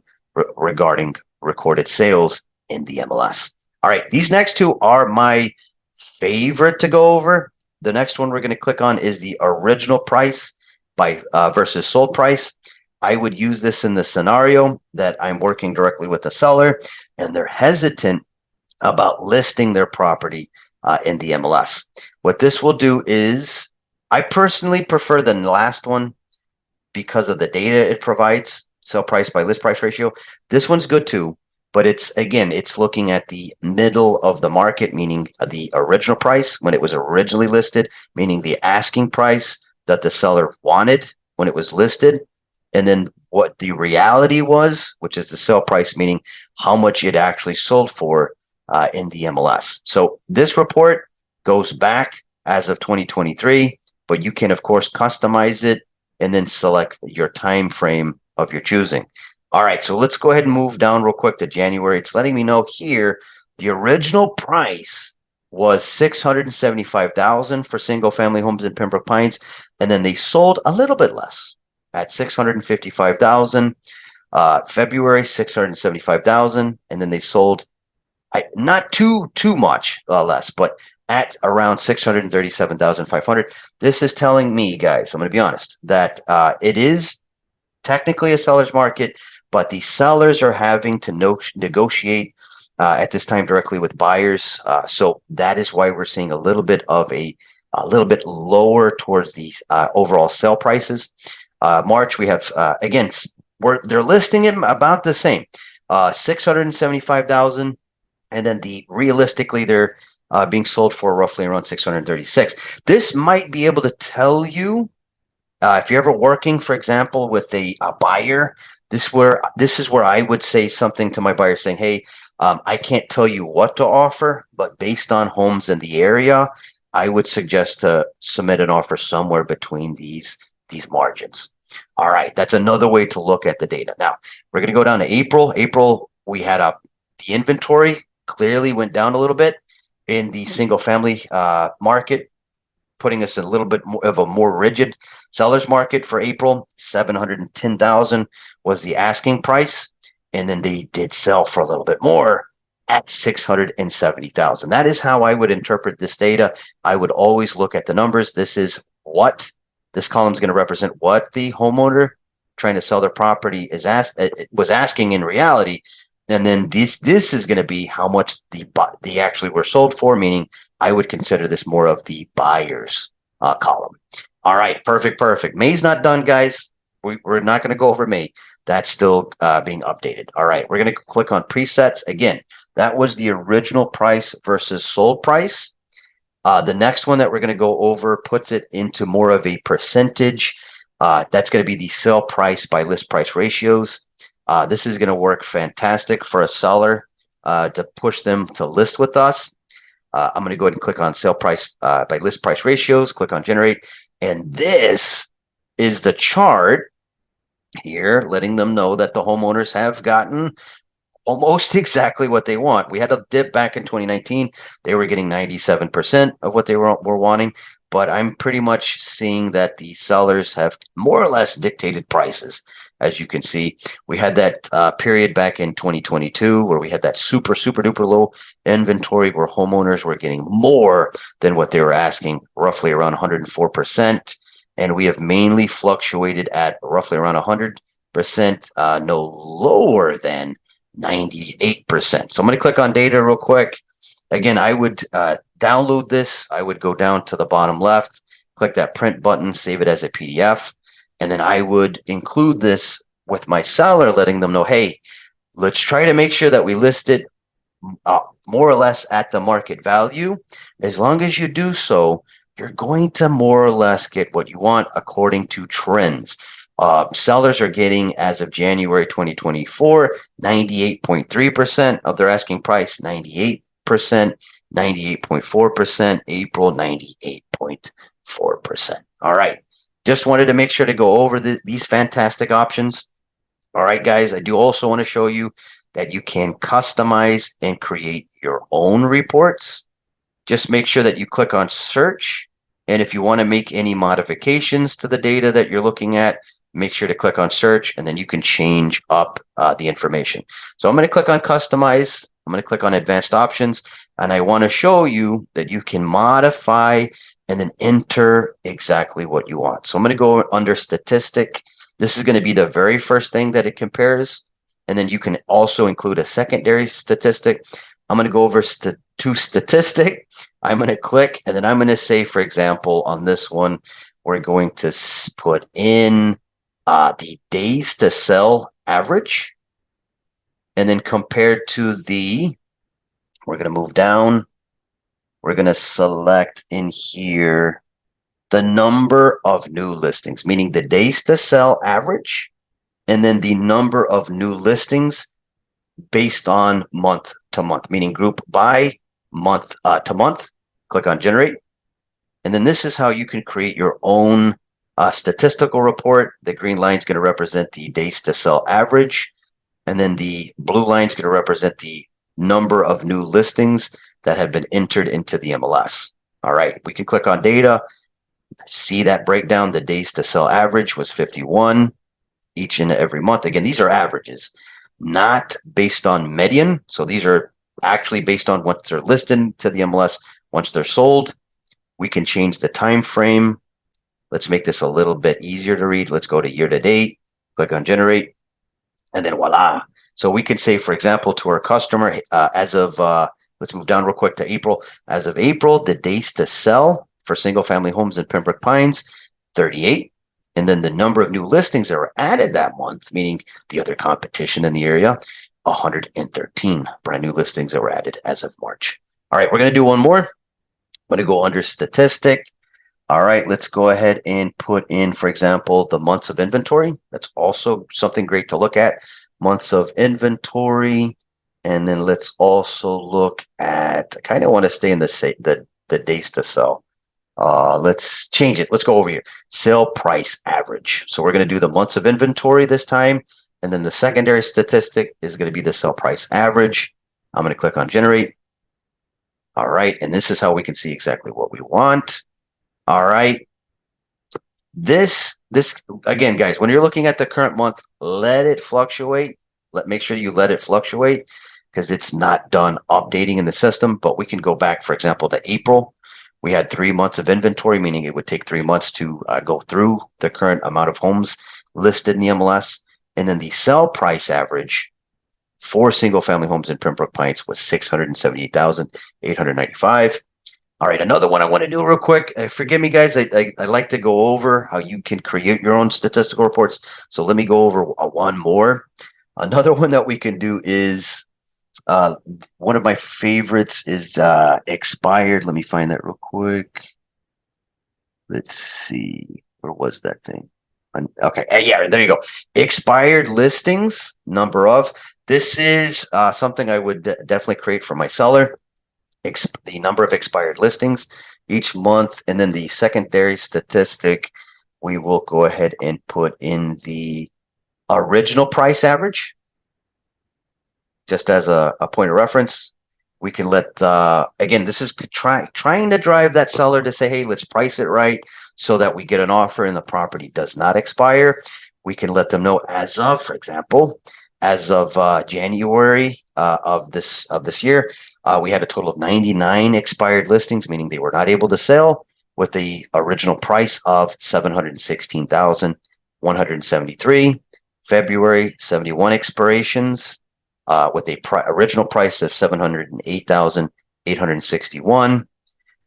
regarding recorded sales in the MLS. All right, these next two are my favorite to go over. The next one we're going to click on is the original price by versus sold price. I would use this in the scenario that I'm working directly with the seller and they're hesitant about listing their property in the MLS. What this will do is, I personally prefer the last one because of the data it provides, sell price by list price ratio. This one's good too, but it's looking at the middle of the market, meaning the original price when it was originally listed, meaning the asking price that the seller wanted when it was listed, and then what the reality was, which is the sell price, meaning how much it actually sold for in the MLS. So this report goes back as of 2023, but you can of course customize it and then select your time frame of your choosing. All right, so let's go ahead and move down real quick to January. It's letting me know here the original price was $675,000 for single family homes in Pembroke Pines, and then they sold a little bit less at $655,000. February $675,000, and then they sold not too much less, but at around 637,500. This is telling me, guys, I'm going to be honest, that it is technically a seller's market, but the sellers are having to negotiate at this time directly with buyers. So that is why we're seeing a little bit of a little bit lower towards these overall sale prices. March, we have again, they're listing it about the same, 675,000. And then realistically, they're being sold for roughly around 636. This might be able to tell you if you're ever working, for example, with a buyer. This is where I would say something to my buyer, saying, "Hey, I can't tell you what to offer, but based on homes in the area, I would suggest to submit an offer somewhere between these margins." All right, that's another way to look at the data. Now we're going to go down to April. April, we had the inventory clearly went down a little bit in the single family market, putting us in a little bit more of a more rigid seller's market for April. 710,000 was the asking price, and then they did sell for a little bit more at 670,000. That is how I would interpret this data. I would always look at the numbers. This is what this column is going to represent, what the homeowner trying to sell their property was asking in reality. And then this is going to be how much the actually were sold for, meaning I would consider this more of the buyer's column. All right, perfect. May's not done, guys. We're not going to go over May. That's still being updated. All right, we're going to click on presets. Again, that was the original price versus sold price. The next one that we're going to go over puts it into more of a percentage. That's going to be the sale price by list price ratios. This is going to work fantastic for a seller to push them to list with us. I'm going to go ahead and click on sale price by list price ratios, click on generate. And this is the chart here letting them know that the homeowners have gotten almost exactly what they want. We had a dip back in 2019. They were getting 97% of what they were wanting. But I'm pretty much seeing that the sellers have more or less dictated prices. As you can see, we had that period back in 2022 where we had that super duper low inventory where homeowners were getting more than what they were asking, roughly around 104%. And we have mainly fluctuated at roughly around 100%, no lower than 98%. So I'm going to click on data real quick. Again, I would download this. I would go down to the bottom left, click that print button, save it as a PDF. And then I would include this with my seller, letting them know, hey, let's try to make sure that we list it more or less at the market value. As long as you do so, you're going to more or less get what you want according to trends. Sellers are getting, as of January 2024, 98.3% of their asking price, 98%, 98.4%, April 98.4%. All right. Just wanted to make sure to go over these fantastic options. All right, guys, I do also want to show you that you can customize and create your own reports. Just make sure that you click on search. And if you want to make any modifications to the data that you're looking at, make sure to click on search, and then you can change up the information. So I'm going to click on customize. I'm going to click on advanced options, and I want to show you that you can modify and then enter exactly what you want. So I'm going to go under statistic. This is going to be the very first thing that it compares. And then you can also include a secondary statistic. I'm going to go over to statistic. I'm going to click, and then I'm going to say, for example, on this one, we're going to put in the days to sell average. And then compared to we're going to move down. We're going to select in here the number of new listings, meaning the days to sell average, and then the number of new listings based on month to month, meaning group by month to month. Click on generate. And then this is how you can create your own statistical report. The green line is going to represent the days to sell average. And then the blue line is going to represent the number of new listings that have been entered into the MLS. All right, we can click on data, see that breakdown. The days to sell average was 51 each and every month. Again, these are averages, not based on median. So these are actually based on once they're listed to the MLS, once they're sold. We can change the time frame. Let's make this a little bit easier to read. Let's go to year to date, click on generate, and then voila. So we can say, for example, to our customer, as of, let's move down real quick to April. As of April, the days to sell for single family homes in Pembroke Pines, 38. And then the number of new listings that were added that month, meaning the other competition in the area, 113 brand new listings that were added as of March. All right, we're going to do one more. I'm going to go under statistic. All right, let's go ahead and put in, for example, the months of inventory. That's also something great to look at. Months of inventory. And then let's also look at, I kind of want to stay in the days to sell. Let's change it. Let's go over here. Sale price average. So we're going to do the months of inventory this time. And then the secondary statistic is going to be the sale price average. I'm going to click on generate. All right. And this is how we can see exactly what we want. All right. This again, guys, when you're looking at the current month, let it fluctuate. Make sure you let it fluctuate because it's not done updating in the system. But we can go back, for example, to April. We had 3 months of inventory, meaning it would take 3 months to go through the current amount of homes listed in the MLS. And then the sell price average for single family homes in Pembroke Pines was 678,895. All right, another one I want to do real quick. Forgive me, guys. I like to go over how you can create your own statistical reports. So let me go over one more. Another one that we can do is one of my favorites is expired. Let me find that real quick. Let's see. Where was that thing? Okay. Yeah, there you go. Expired listings, number of. This is something I would definitely create for my seller. The number of expired listings each month. And then the secondary statistic, we will go ahead and put in the original price average. Just as a point of reference, we can let, again, this is trying to drive that seller to say, hey, let's price it right so that we get an offer and the property does not expire. We can let them know as of, for example, as of January of this year, we had a total of 99 expired listings, meaning they were not able to sell, with the original price of $716,173. February, 71 expirations with a original price of $708,861.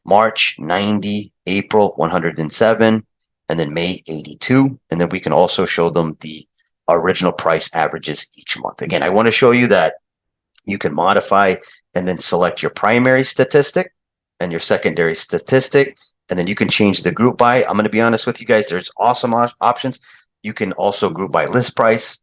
March, 90. April, 107. and then May 82. And then we can also show them the original price averages each month. Again, I want to show you that you can modify and then select your primary statistic and your secondary statistic. And then you can change the group by. I'm going to be honest with you guys, there's awesome options. You can also group by list price,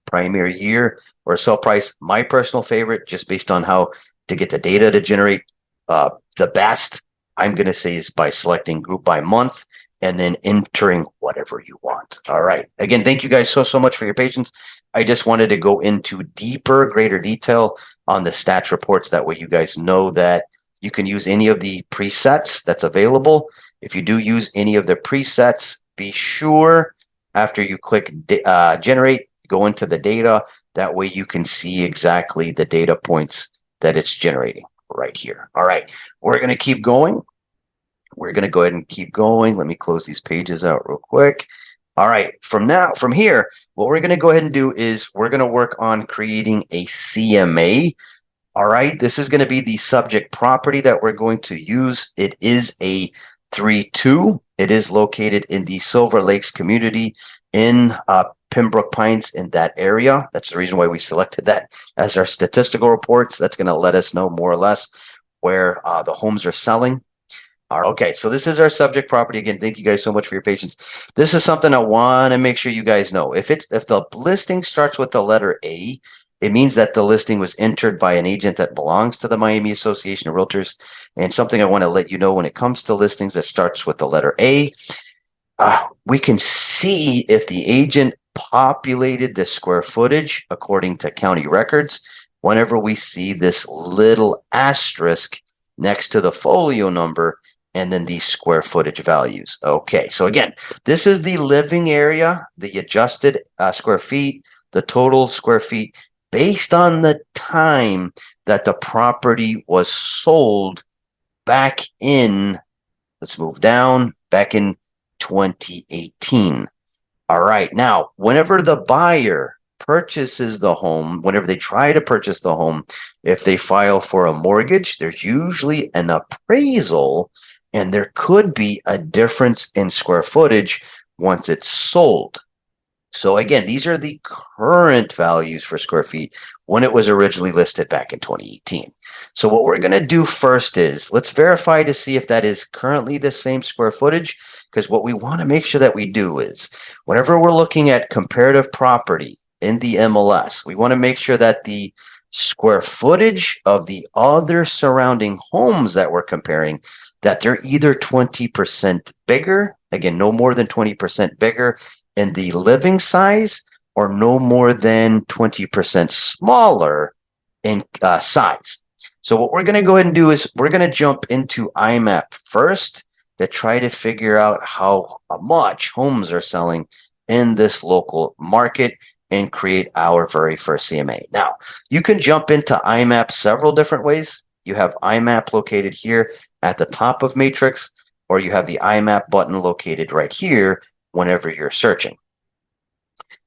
primary year, or sell price. My personal favorite, just based on how to get the data to generate the best, I'm going to say is by selecting group by month and then entering whatever you want. All right. Again, thank you guys so much for your patience. I just wanted to go into greater detail on the stats reports. That way you guys know that you can use any of the presets that's available. If you do use any of the presets, be sure after you click generate, go into the data. That way you can see exactly the data points that it's generating right here. All right, we're going to keep going. We're going to go ahead and keep going. Let me close these pages out real quick. All right, from here, what we're going to go ahead and do is we're going to work on creating a CMA. All right, this is going to be the subject property that we're going to use. It is a 3-2. It is located in the Silver Lakes community in Pembroke Pines, in that area. That's the reason why we selected that as our statistical reports. That's going to let us know more or less where the homes are selling. Okay, so this is our subject property. Again, thank you guys so much for your patience. This is something I want to make sure you guys know. If the listing starts with the letter A, it means that the listing was entered by an agent that belongs to the Miami Association of Realtors. And something I want to let you know when it comes to listings that starts with the letter A, we can see if the agent populated the square footage according to county records whenever we see this little asterisk next to the folio number and then these square footage values. Okay, so again, this is the living area, the adjusted square feet, the total square feet based on the time that the property was sold back in, let's move down, back in 2018. All right, now, whenever the buyer purchases the home, whenever they try to purchase the home, if they file for a mortgage, there's usually an appraisal, and there could be a difference in square footage once it's sold. So again, these are the current values for square feet when it was originally listed back in 2018. So what we're going to do first is let's verify to see if that is currently the same square footage, because what we want to make sure that we do is whenever we're looking at comparative property in the MLS, we want to make sure that the square footage of the other surrounding homes that we're comparing, that they're either 20% bigger, again, no more than 20% bigger in the living size, or no more than 20% smaller in size. So what we're going to go ahead and do is we're going to jump into IMAP first to try to figure out how much homes are selling in this local market and create our very first CMA. Now, you can jump into IMAP several different ways. You have IMAP located here at the top of Matrix, or you have the IMAP button located right here whenever you're searching.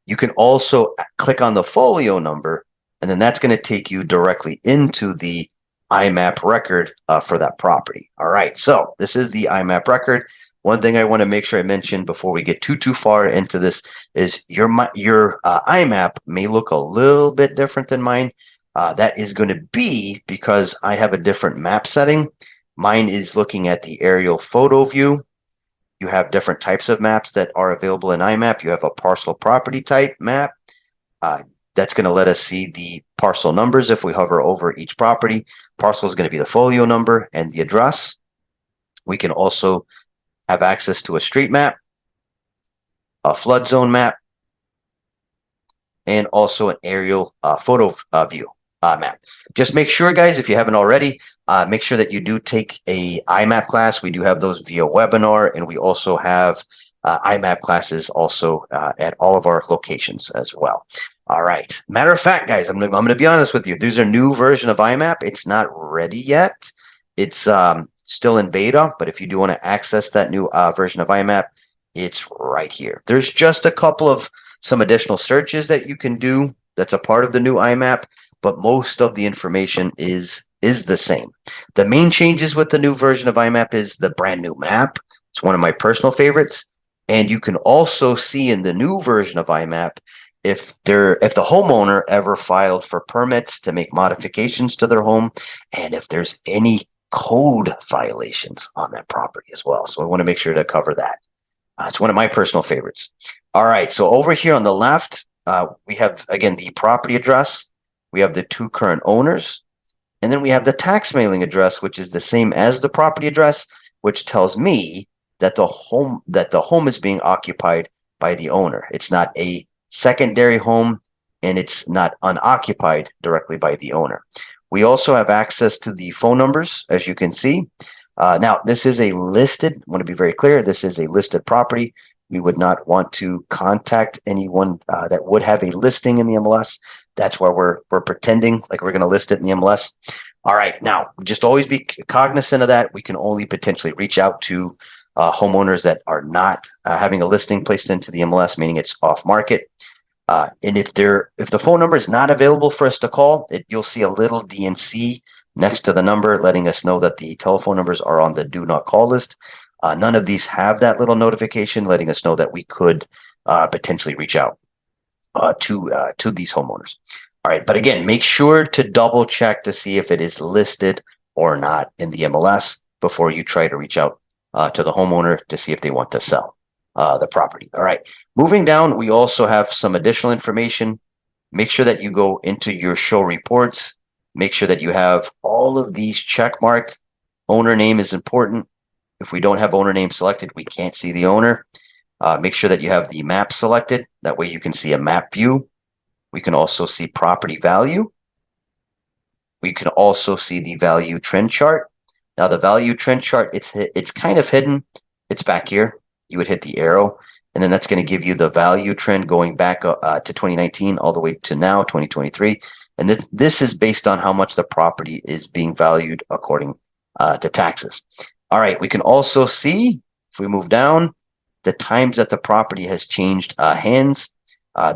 You can also click on the folio number, and then that's going to take you directly into the IMAP record for that property. All right, so this is the IMAP record. One thing I want to make sure I mention before we get too far into this is your IMAP may look a little bit different than mine. That is going to be because I have a different map setting. Mine is looking at the aerial photo view. You have different types of maps that are available in IMAP. You have a parcel property type map. That's going to let us see the parcel numbers if we hover over each property. Parcel is going to be the folio number and the address. We can also have access to a street map, a flood zone map, and also an aerial photo view map. Just make sure, guys, if you haven't already, make sure that you do take a IMAP class. We do have those via webinar, and we also have IMAP classes also at all of our locations as well. All right. Matter of fact, guys, I'm going to be honest with you. There's a new version of IMAP. It's not ready yet. It's still in beta, but if you do want to access that new version of IMAP, it's right here. There's just a couple of some additional searches that you can do that's a part of the new IMAP, but most of the information is the same. The main changes with the new version of IMAP is the brand new map. It's one of my personal favorites. And you can also see in the new version of IMAP if the homeowner ever filed for permits to make modifications to their home, and if there's any code violations on that property as well. So I want to make sure to cover that. It's one of my personal favorites. All right, so over here on the left, we have, again, the property address. We have the 2 current owners. And then we have the tax mailing address, which is the same as the property address, which tells me that the home is being occupied by the owner. It's not a secondary home, and it's not unoccupied directly by the owner. We also have access to the phone numbers, as you can see. Now, this is a listed, I want to be very clear, this is a listed property. We would not want to contact anyone that would have a listing in the MLS. That's why we're pretending like we're going to list it in the MLS. All right, now, just always be cognizant of that. We can only potentially reach out to homeowners that are not having a listing placed into the MLS, meaning it's off market. And if the phone number is not available for us to call, you'll see a little DNC next to the number, letting us know that the telephone numbers are on the do not call list. None of these have that little notification, letting us know that we could potentially reach out to these homeowners. All right, but again, make sure to double check to see if it is listed or not in the MLS before you try to reach out to the homeowner to see if they want to sell the property. All right, moving down, we also have some additional information. Make sure that you go into your show reports. Make sure that you have all of these check marked. Owner name is important. If we don't have owner name selected, we can't see the owner. Make sure that you have the map selected. That way you can see a map view. We can also see property value. We can also see the value trend chart. Now the value trend chart, it's kind of hidden. It's back here. You would hit the arrow, and then that's going to give you the value trend going back to 2019 all the way to now, 2023. And this is based on how much the property is being valued according to taxes. All right, we can also see, if we move down, the times that the property has changed hands.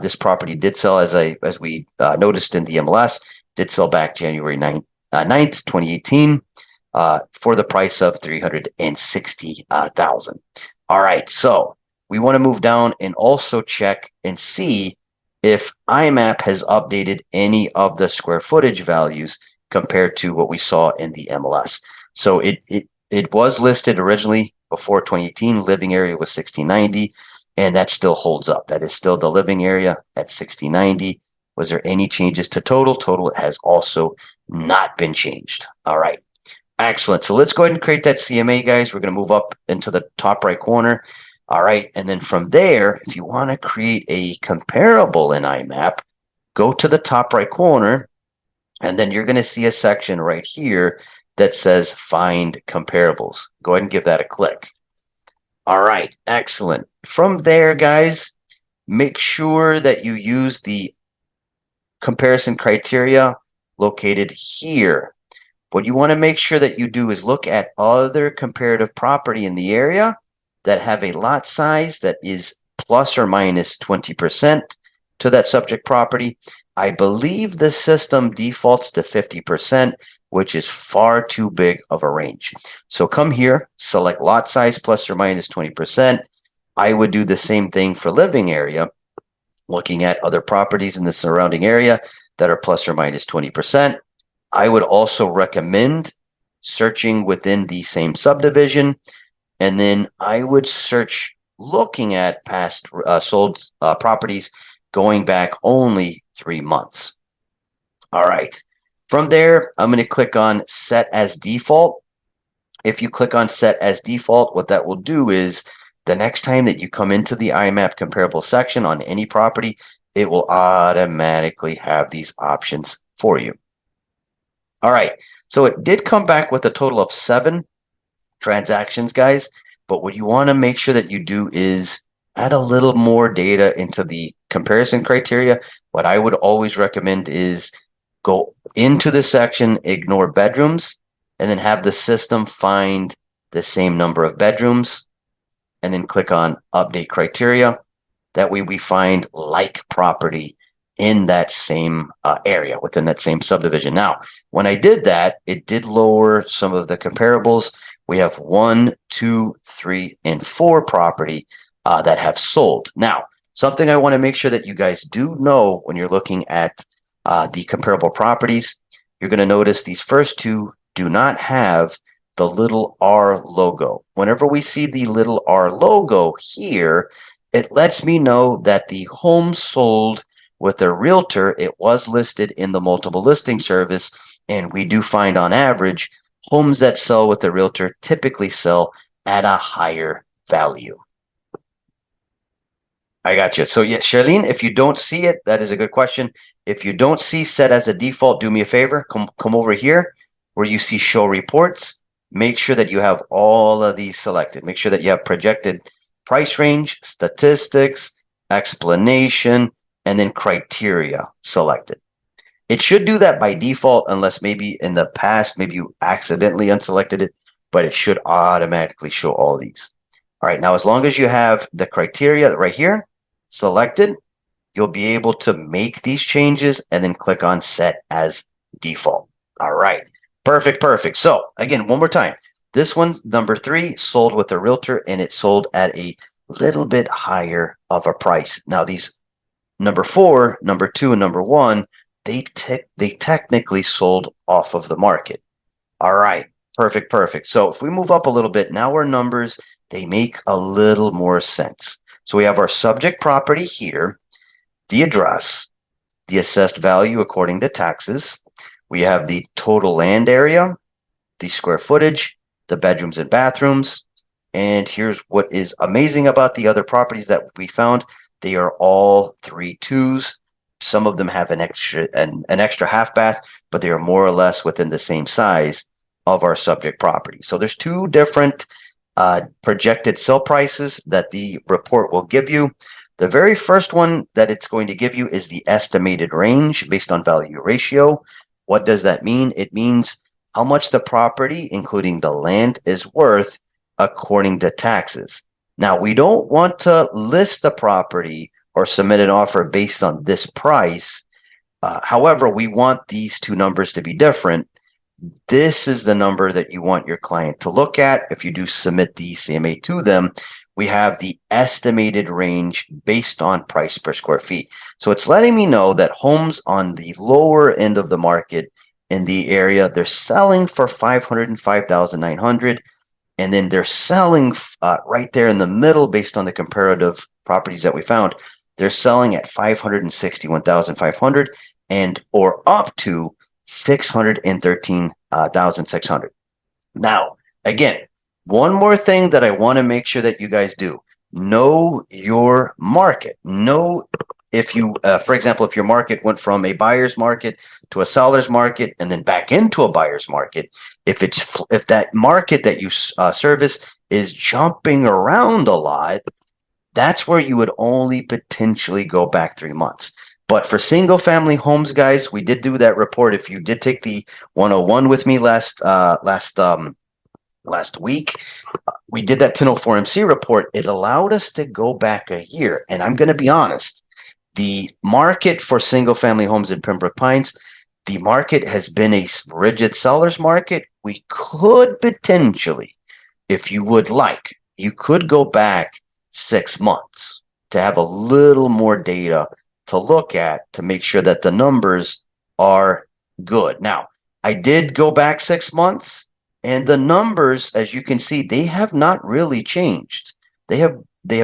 This property did sell, as we noticed in the MLS, did sell back January 9th, 2018, for the price of $360,000. All right, so we want to move down and also check and see if IMAP has updated any of the square footage values compared to what we saw in the MLS. So it was listed originally before 2018. Living area was 1690, and that still holds up. That is still the living area at 1690. Was there any changes to total? Total has also not been changed. All right. Excellent. So let's go ahead and create that CMA, guys. We're going to move up into the top right corner. All right. And then from there, if you want to create a comparable in IMAP, go to the top right corner, and then you're going to see a section right here that says Find Comparables. Go ahead and give that a click. All right. Excellent. From there, guys, make sure that you use the comparison criteria located here. What you want to make sure that you do is look at other comparative property in the area that have a lot size that is plus or minus 20% to that subject property. I believe the system defaults to 50%, which is far too big of a range. So come here, select lot size plus or minus 20%. I would do the same thing for living area, looking at other properties in the surrounding area that are plus or minus 20%. I would also recommend searching within the same subdivision, and then I would search looking at past sold properties going back only 3 months. All right. From there, I'm going to click on Set as Default. If you click on Set as Default, what that will do is the next time that you come into the IMAP comparable section on any property, it will automatically have these options for you. All right, so it did come back with a total of 7 transactions, guys. But what you want to make sure that you do is add a little more data into the comparison criteria. What I would always recommend is go into the section, ignore bedrooms, and then have the system find the same number of bedrooms, and then click on Update Criteria. That way we find like property in that same area, within that same subdivision. Now, when I did that, it did lower some of the comparables. We have 1, 2, 3, and 4 property that have sold. Now, something I want to make sure that you guys do know when you're looking at the comparable properties, you're going to notice these first two do not have the little R logo. Whenever we see the little R logo here, it lets me know that the home sold with a realtor, it was listed in the multiple listing service, and we do find on average homes that sell with a realtor typically sell at a higher value. I got you. So yeah, Charlene, if you don't see it, that is a good question. If you don't see set as a default, do me a favor, come over here where you see show reports. Make sure that you have all of these selected. Make sure that you have projected price range, statistics, explanation, and then criteria selected. It should do that by default unless maybe in the past, maybe you accidentally unselected it, but it should automatically show all these. All right, now as long as you have the criteria right here selected, you'll be able to make these changes and then click on set as default. All right, perfect, perfect. So again, one more time. This one's number 3, sold with a realtor, and it sold at a little bit higher of a price. Now these number 4, number 2, and number 1, they technically sold off of the market. All right, perfect, perfect. So if we move up a little bit, now our numbers, they make a little more sense. So we have our subject property here, the address, the assessed value according to taxes. We have the total land area, the square footage, the bedrooms and bathrooms. And here's what is amazing about the other properties that we found. They are all 3 2s. Some of them have an extra half bath, but they are more or less within the same size of our subject property. So there's 2 different projected sale prices that the report will give you. The very first one that it's going to give you is the estimated range based on value ratio. What does that mean? It means how much the property, including the land, is worth according to taxes. Now, we don't want to list the property or submit an offer based on this price. However, we want these 2 numbers to be different. This is the number that you want your client to look at. If you do submit the CMA to them, we have the estimated range based on price per square feet. So it's letting me know that homes on the lower end of the market in the area, they're selling for $505,900. And then they're selling right there in the middle based on the comparative properties that we found. They're selling at $561,500 and or up to $613,600. Now, again, one more thing that I want to make sure that you guys do: know your market. Know if you, for example, if your market went from a buyer's market to a seller's market and then back into a buyer's market, if that market that you service is jumping around a lot, that's where you would only potentially go back 3 months. But for single family homes, guys, we did do that report. If you did take the 101 with me last week, we did that 1004 MC report. It allowed us to go back a year. And I'm going to be honest, the market for single family homes in Pembroke Pines, the market has been a rigid seller's market. We could potentially, if you would like, you could go back 6 months to have a little more data to look at to make sure that the numbers are good. Now, I did go back 6 months, and the numbers, as you can see, they have not really changed. They have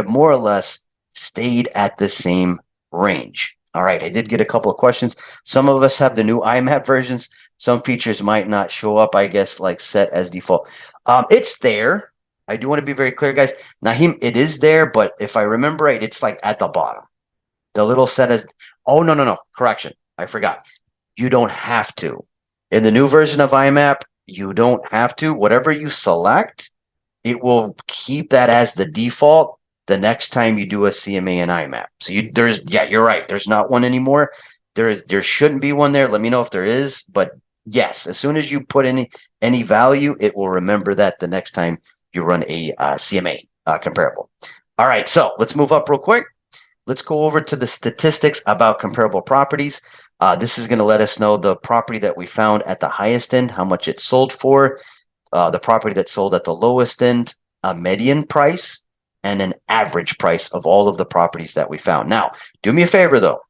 more or less stayed at the same range. All right, I did get a couple of questions. Some of us have the new IMAP versions. Some features might not show up, I guess, like set as default. It's there. I do want to be very clear, guys. Naheem, it is there, but if I remember right, it's like at the bottom. The little set as, oh, no. Correction. I forgot. You don't have to. In the new version of IMAP, you don't have to. Whatever you select, it will keep that as the default the next time you do a CMA and IMAP. So you're right. There's not one anymore. There shouldn't be one there. Let me know if there is. But yes, as soon as you put any value, it will remember that the next time you run a CMA comparable. All right, so let's move up real quick. Let's go over to the statistics about comparable properties. This is going to let us know the property that we found at the highest end, how much it sold for, the property that sold at the lowest end, a median price, and an average price of all of the properties that we found. Now, do me a favor though.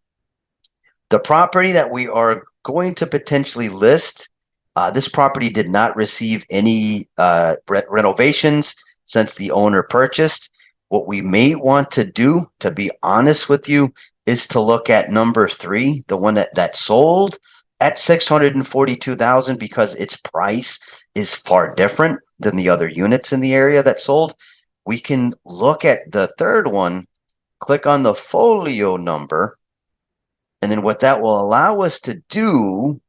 The property that we are going to potentially list, this property did not receive any renovations since the owner purchased. What we may want to do, to be honest with you, is to look at number 3, the one that sold at $642,000, because its price is far different than the other units in the area that sold. We can look at the third one, click on the folio number, and then what that will allow us to do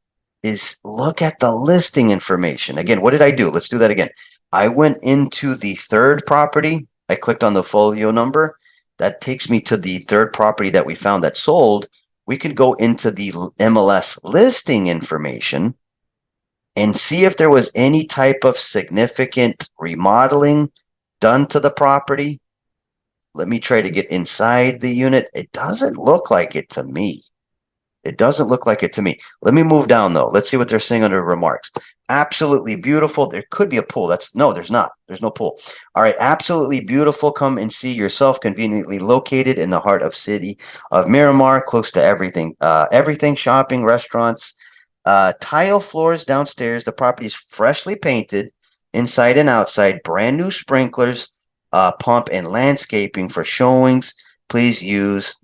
is look at the listing information. Again, what did I do? Let's do that again. I went into the third property. I clicked on the folio number. That takes me to the third property that we found that sold. We can go into the MLS listing information and see if there was any type of significant remodeling done to the property. Let me try to get inside the unit. It doesn't look like it to me. It doesn't look like it to me. Let me move down though. Let's see what they're saying under remarks. Absolutely beautiful. There could be a pool. No, there's not. There's no pool. All right. Absolutely beautiful. Come and see yourself. Conveniently located in the heart of city of Miramar, close to everything. Everything, shopping, restaurants, tile floors downstairs. The property is freshly painted inside and outside. Brand new sprinklers, pump and landscaping for showings. Please use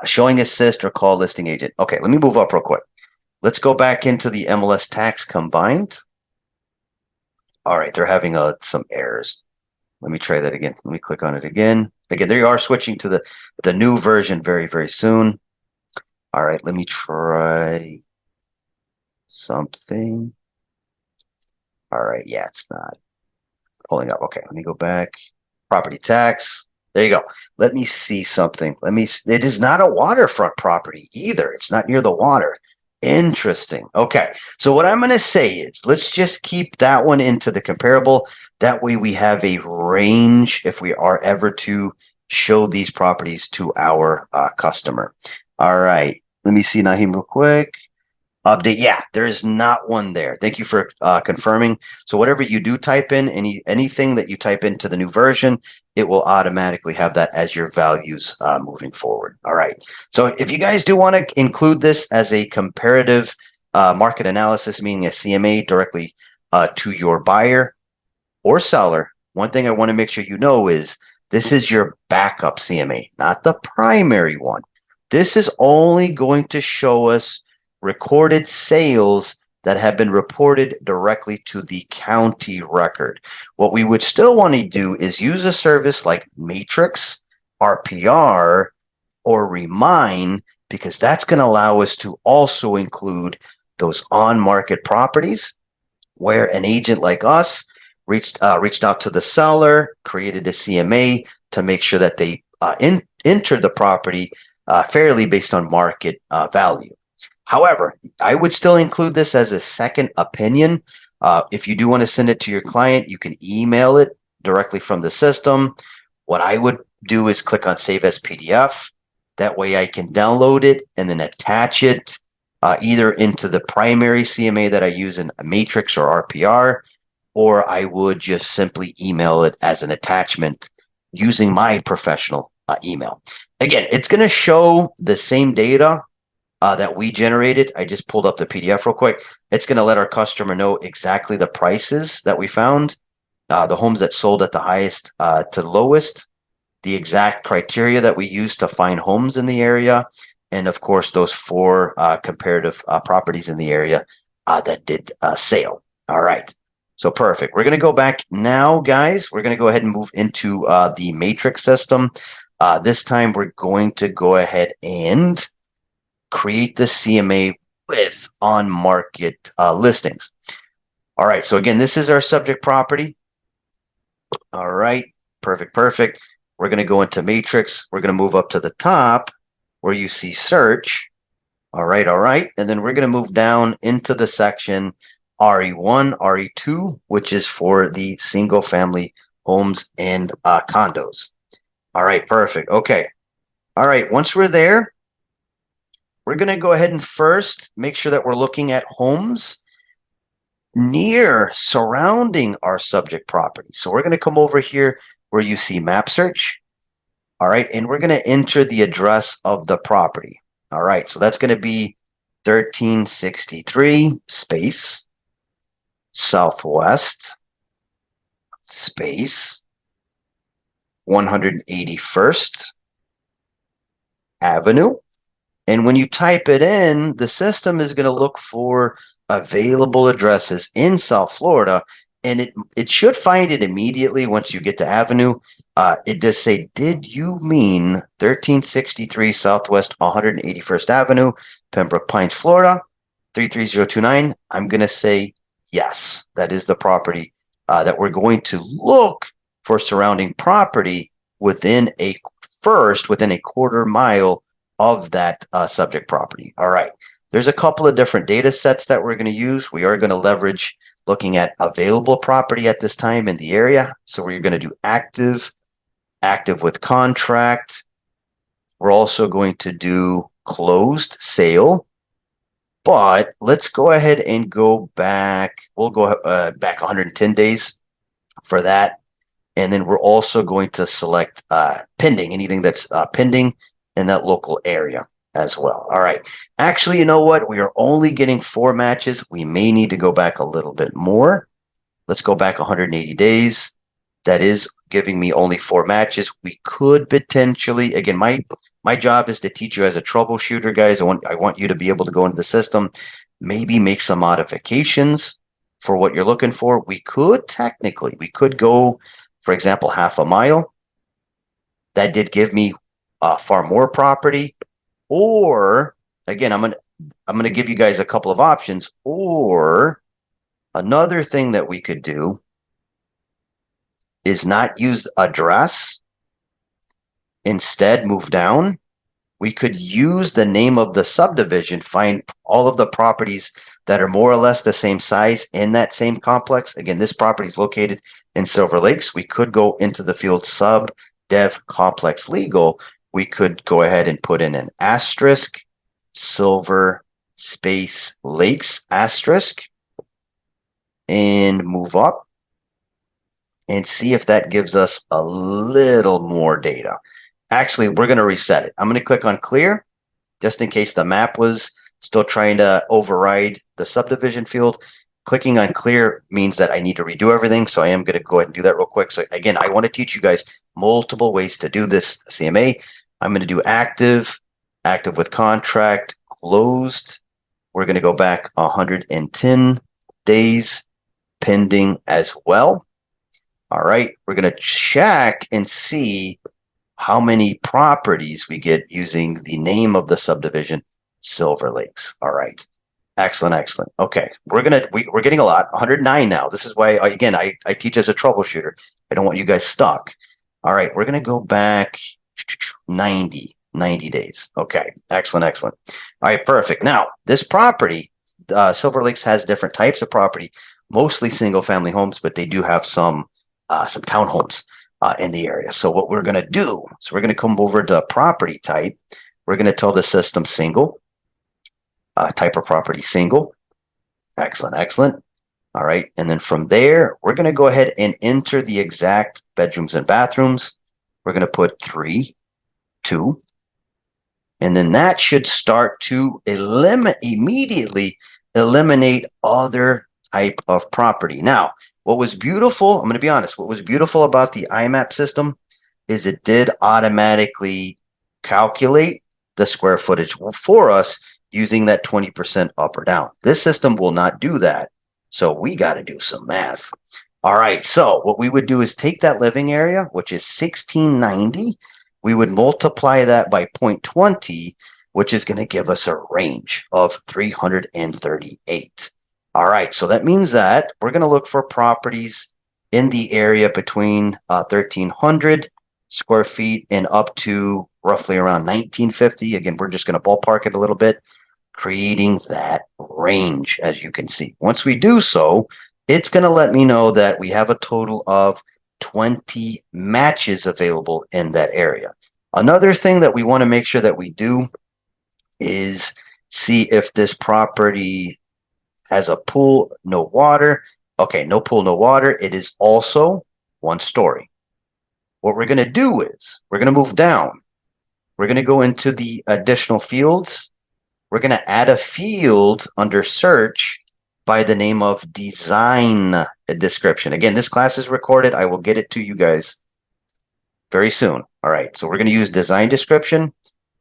showing assist or call listing agent. Okay, let me move up real quick. Let's go back into the MLS tax combined. All right, they're having some errors. Let me try that again. Let me click on it again. Again, they are switching to the new version very, very soon. All right, let me try something. All right, yeah, it's not pulling up. Okay, let me go back. Property tax. There you go. Let me see something. It is not a waterfront property either. It's not near the water. Interesting. Okay. So what I'm going to say is let's just keep that one into the comparable. That way we have a range if we are ever to show these properties to our customer. All right. Let me see Naheem real quick. Update. Yeah, there is not one there. Thank you for confirming. So whatever you do type in, anything that you type into the new version, it will automatically have that as your values moving forward. All right. So if you guys do want to include this as a comparative market analysis, meaning a CMA directly to your buyer or seller, one thing I want to make sure you know is this is your backup CMA, not the primary one. This is only going to show us recorded sales that have been reported directly to the county record. What we would still want to do is use a service like Matrix, RPR, or Remind, because that's going to allow us to also include those on-market properties where an agent like us reached out to the seller, created a CMA to make sure that they enter the property fairly based on market value. However, I would still include this as a second opinion. If you do want to send it to your client, you can email it directly from the system. What I would do is click on Save as PDF. That way I can download it and then attach it either into the primary CMA that I use in Matrix or RPR, or I would just simply email it as an attachment using my professional email. Again, it's going to show the same data that we generated. I just pulled up the PDF real quick. It's going to let our customer know exactly the prices that we found, the homes that sold at the highest to lowest, the exact criteria that we used to find homes in the area, and of course, those 4 comparative properties in the area that did sale. All right. So perfect. We're going to go back now, guys. We're going to go ahead and move into the matrix system. This time, we're going to go ahead and create the CMA with on-market listings. All right. So again, this is our subject property. All right. Perfect. We're going to go into matrix. We're going to move up to the top where you see search. All right. And then we're going to move down into the section RE1, RE2, which is for the single family homes and condos. All right. Perfect. Okay. All right. Once we're there, we're going to go ahead and first make sure that we're looking at homes near surrounding our subject property. So we're going to come over here where you see map search. All right. And we're going to enter the address of the property. All right. So that's going to be 1363 space Southwest space 181st Avenue. And when you type it in, the system is going to look for available addresses in South Florida, and it should find it immediately once you get to Avenue. It does say, did you mean 1363 Southwest 181st Avenue, Pembroke Pines, Florida, 33029? I'm going to say yes. That is the property that we're going to look for surrounding property within a quarter mile of that subject property. All right. There's a couple of different data sets that we're going to use. We are going to leverage looking at available property at this time in the area. So we're going to do active with contract. We're also going to do closed sale. But let's go ahead and go back. We'll go back 110 days for that. And then we're also going to select pending, anything that's pending in that local area as well. All right. Actually, you know what? We are only getting 4 matches. We may need to go back a little bit more. Let's go back 180 days. That is giving me only 4 matches. We could potentially, again, my job is to teach you as a troubleshooter, guys. I want you to be able to go into the system, maybe make some modifications for what you're looking for. We could go, for example, half a mile. That did give me far more property. Or again, I'm gonna give you guys a couple of options. Or another thing that we could do is not use address. Instead, move down. We could use the name of the subdivision, find all of the properties that are more or less the same size in that same complex. Again, this property is located in Silver Lakes. We could go into the field sub dev complex legal. We could go ahead and put in an asterisk, Silver space Lakes asterisk, and move up and see if that gives us a little more data. Actually, we're going to reset it. I'm going to click on clear just in case the map was still trying to override the subdivision field. Clicking on clear means that I need to redo everything. So I am going to go ahead and do that real quick. So again, I want to teach you guys multiple ways to do this CMA. I'm going to do active with contract, closed. We're going to go back 110 days, pending as well. All right. We're going to check and see how many properties we get using the name of the subdivision, Silver Lakes. All right. Excellent. Okay. We're getting a lot, 109 now. This is why, again, I teach as a troubleshooter. I don't want you guys stuck. All right. We're going to go back 90 days. Okay. Excellent. All right. Perfect. Now, this property, Silver Lakes has different types of property, mostly single family homes, but they do have some townhomes in the area. So what we're going to do, we're going to come over to property type. We're going to tell the system single, type of property single. Excellent. All right. And then from there, we're going to go ahead and enter the exact bedrooms and bathrooms. We're going to put 3, 2. And then that should start to immediately eliminate other type of property. Now, what was beautiful, I'm going to be honest, what was beautiful about the IMAP system is it did automatically calculate the square footage for us using that 20% up or down. This system will not do that. So we got to do some math. All right. So what we would do is take that living area, which is 1690. We would multiply that by 0.20, which is going to give us a range of 338. All right, so that means that we're going to look for properties in the area between 1,300 square feet and up to roughly around 1,950. Again, we're just going to ballpark it a little bit, creating that range, as you can see. Once we do so, it's going to let me know that we have a total of 20 matches available in that area. Another thing that we want to make sure that we do is see if this property has a pool, no water. Okay, no pool, no water. It is also 1 story. What we're going to do is we're going to move down. We're going to go into the additional fields. We're going to add a field under search by the name of design description. Again, this class is recorded. I will get it to you guys very soon. All right, so we're going to use design description.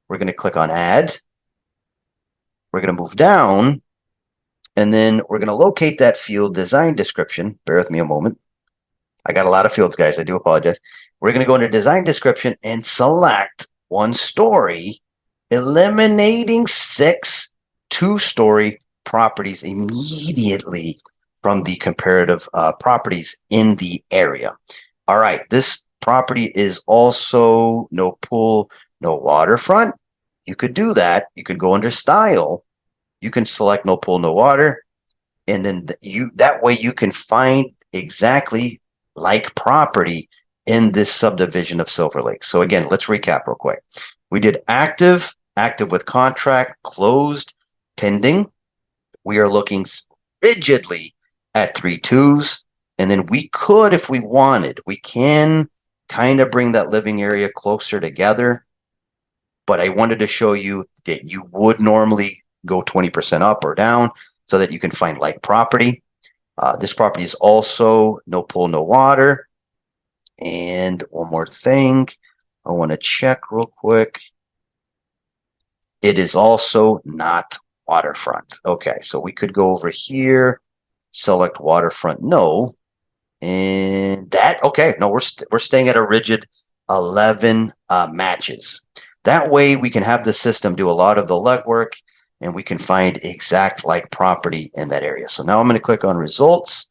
We're going to click on add. We're going to move down, and then we're going to locate that field design description. Bear with me a moment. I got a lot of fields, guys. I do apologize. We're going to go into design description and select one story, eliminating 6 two-story properties immediately from the comparative properties in the area. All right, this property is also no pool, no waterfront. You could do that. You could go under style. You can select no pool, no water, and then that way you can find exactly like property in this subdivision of Silver Lake. So again, let's recap real quick. We did active with contract, closed, pending. We are looking rigidly at 3 2s. And then we could, if we wanted, we can kind of bring that living area closer together. But I wanted to show you that you would normally go 20% up or down so that you can find like property. This property is also no pool, no water. And one more thing I want to check real quick. It is also not waterfront. Okay, so we could go over here, select waterfront, no. And that, okay, no, we're staying at a rigid 11 matches. That way we can have the system do a lot of the legwork and we can find exact like property in that area. So now I'm going to click on results,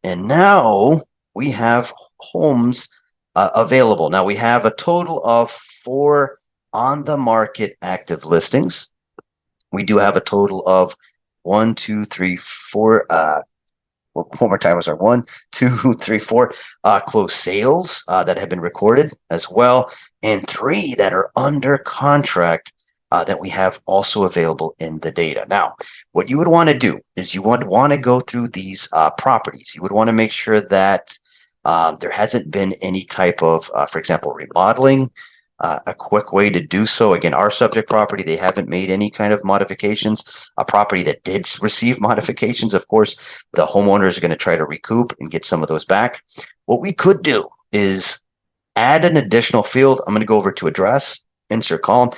and now we have homes available. Now we have a total of 4 on the market active listings. We do have a total of 1, 2, 3, 4. One more time, I'm sorry. 1, 2, 3, 4 closed sales that have been recorded as well, and 3 that are under contract that we have also available in the data. Now, what you would want to do is you would want to go through these properties. You would want to make sure that there hasn't been any type of, for example, remodeling. A quick way to do so, again, our subject property, they haven't made any kind of modifications. A property that did receive modifications, of course, the homeowner is going to try to recoup and get some of those back. What we could do is add an additional field. I'm going to go over to address, insert column.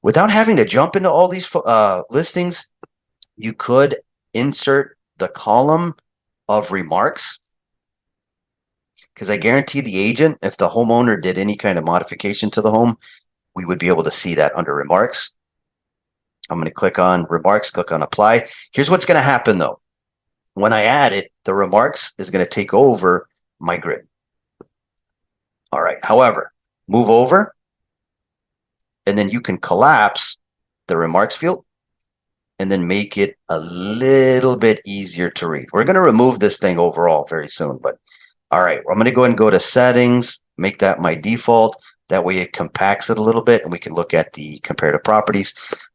Without having to jump into all these listings, you could insert the column of remarks. Because I guarantee the agent, if the homeowner did any kind of modification to the home, we would be able to see that under remarks. I'm going to click on remarks, click on apply. Here's what's going to happen though. When I add it, the remarks is going to take over my grid. All right. However, move over, and then you can collapse the remarks field and then make it a little bit easier to read. We're going to remove this thing overall very soon, but all right, I'm going to go ahead and go to settings, make that my default. That way it compacts it a little bit and we can look at the comparative properties.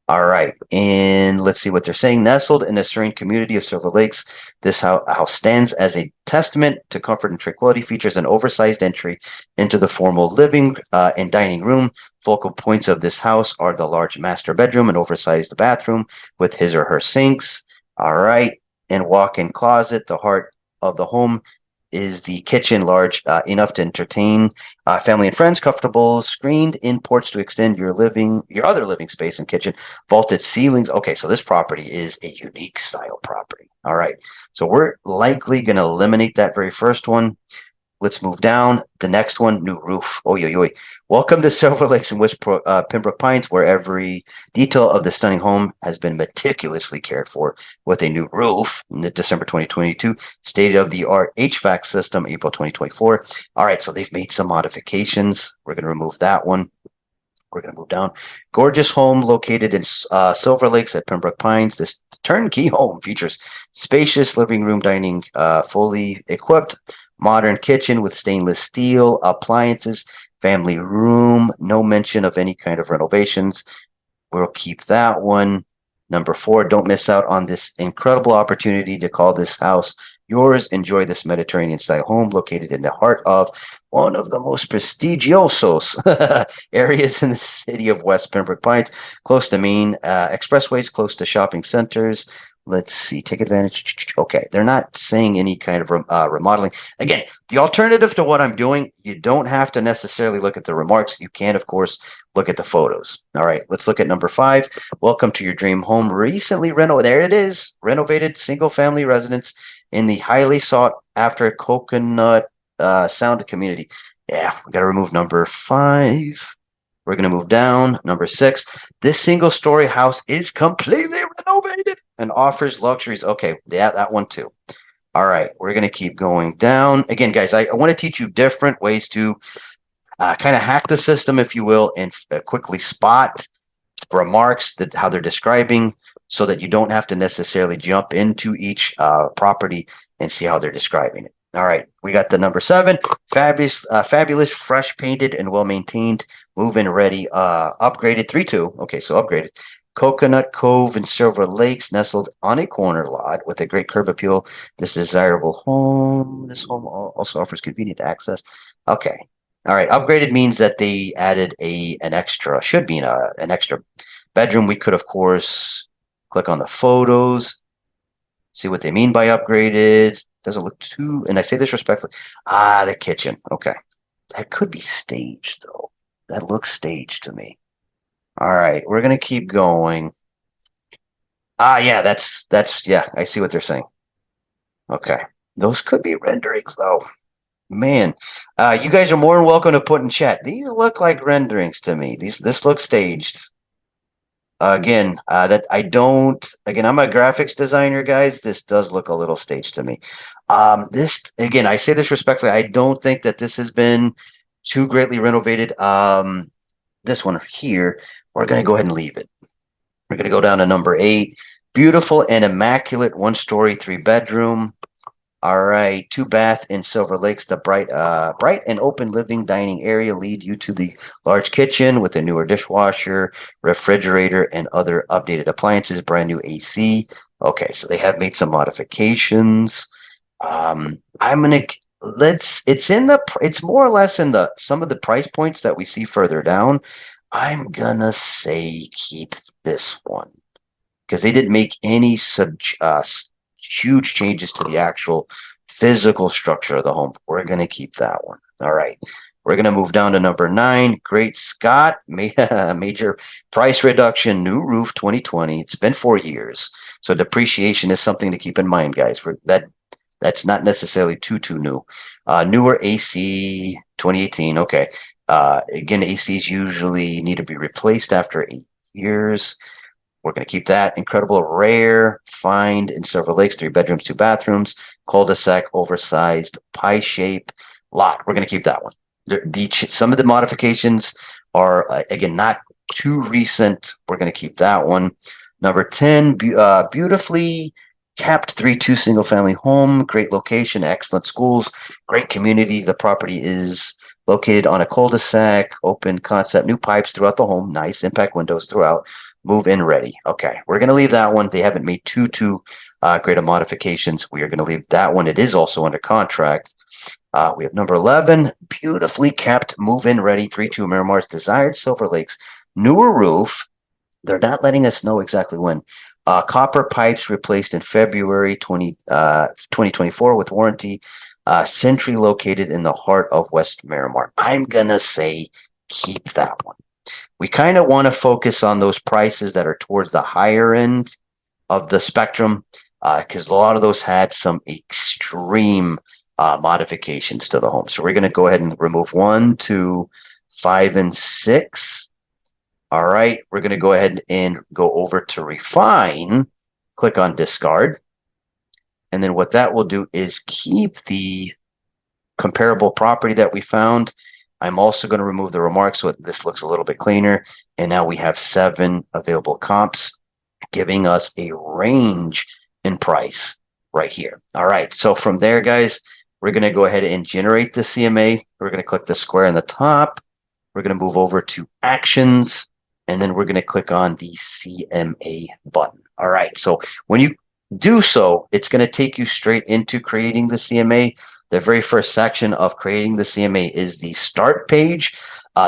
All right, and let's see what they're saying. Nestled in a serene community of Silver Lakes, this house stands as a testament to comfort and tranquility. Features an oversized entry into the formal living and dining room. Focal points of this house are the large master bedroom and oversized bathroom with his or her sinks. All right, and walk-in closet. The heart of the home is the kitchen, large enough to entertain family and friends, comfortable screened in ports to extend your other living space and kitchen, vaulted ceilings. Okay, so this property is a unique style property. All right, so we're likely going to eliminate that very first one. Let's move down. The next one, new roof. Oh, yo, yo. Welcome to Silver Lakes and West Pembroke Pines, where every detail of the stunning home has been meticulously cared for with a new roof in December 2022, state-of-the-art HVAC system, April 2024. All right, so they've made some modifications. We're going to remove that one. We're going to move down. Gorgeous home located in Silver Lakes at Pembroke Pines. This turnkey home features spacious living room, dining, fully equipped, modern kitchen with stainless steel appliances, family room, no mention of any kind of renovations. We'll keep that one. Number 4, don't miss out on this incredible opportunity to call this house yours. Enjoy this Mediterranean-style home located in the heart of one of the most prestigiosos areas in the city of West Pembroke Pines, close to main expressways, close to shopping centers. Let's see, take advantage. Okay, they're not saying any kind of remodeling. Again, the alternative to what I'm doing, you don't have to necessarily look at the remarks. You can, of course, look at the photos. All right, let's look at number 5. Welcome to your dream home. Recently renovated. There it is. Renovated single-family residence in the highly sought after Coconut Sound community. Yeah, we got to remove number 5. We're going to move down. Number 6. This single-story house is completely renovated and offers luxuries. Okay, yeah, that one too. All right, we're going to keep going down. Again, guys, I want to teach you different ways to kind of hack the system, if you will, and quickly spot remarks that how they're describing, so that you don't have to necessarily jump into each property and see how they're describing it. All right, we got the number 7, fabulous, fresh painted and well maintained, move-in ready, upgraded 3-2. Okay, so upgraded. Coconut Cove in Silver Lakes, nestled on a corner lot with a great curb appeal. This desirable home. This home also offers convenient access. Okay. All right. Upgraded means that they added an extra, should be an extra bedroom. We could, of course, click on the photos, see what they mean by upgraded. Doesn't look too, and I say this respectfully. The kitchen. Okay. That could be staged, though. That looks staged to me. All right. We're going to keep going. Yeah, that's, yeah, I see what they're saying. Okay. Those could be renderings, though. Man, you guys are more than welcome to put in chat. These look like renderings to me. This looks staged. Again, that I don't. Again, I'm a graphics designer, guys. This does look a little staged to me. This again, I say this respectfully. I don't think that this has been too greatly renovated. This one here, we're gonna go ahead and leave it. We're gonna go down to number 8. Beautiful and immaculate 1-story, 3-bedroom. All right, 2-bath in Silver Lakes. The bright and open living dining area lead you to the large kitchen with a newer dishwasher, refrigerator, and other updated appliances. Brand new AC. Okay, so they have made some modifications. I'm gonna it's more or less in the some of the price points that we see further down. I'm gonna say keep this one because they didn't make any huge changes to the actual physical structure of the home. We're going to keep that one. All right. We're going to move down to number 9. Great Scott, major price reduction, new roof 2020. It's been 4 years. So depreciation is something to keep in mind, guys. That's not necessarily too new. Newer AC 2018. Okay. Again, ACs usually need to be replaced after 8 years. We're going to keep that. Incredible, rare find in Silver Lakes, 3 bedrooms, 2 bathrooms, cul-de-sac, oversized pie shape lot. We're going to keep that one. Some of the modifications are, again, not too recent. We're going to keep that one. Number 10, beautifully capped 3-2 single family home, great location, excellent schools, great community. The property is located on a cul-de-sac, open concept, new pipes throughout the home, nice impact windows throughout. Move in ready. Okay, we're going to leave that one. They haven't made too great of modifications. We are going to leave that one. It is also under contract. We have number 11, beautifully kept, move in ready, 3-2 Miramar's desired Silver Lakes, newer roof. They're not letting us know exactly when. Copper pipes replaced in February 2024 with warranty. Century located in the heart of West Miramar. I'm going to say keep that one. We kind of want to focus on those prices that are towards the higher end of the spectrum because a lot of those had some extreme modifications to the home. So we're going to go ahead and remove 1, 2, 5, and 6. All right, we're going to go ahead and go over to refine, click on discard. And then what that will do is keep the comparable property that we found. I'm also going to remove the remarks so this looks a little bit cleaner. And now we have 7 available comps, giving us a range in price right here. All right, so from there, guys, we're going to go ahead and generate the CMA. We're going to click the square in the top. We're going to move over to actions. and then we're going to click on the CMA button. All right. So when you do so, it's going to take you straight into creating the CMA. The very first section of creating the CMA is the start page.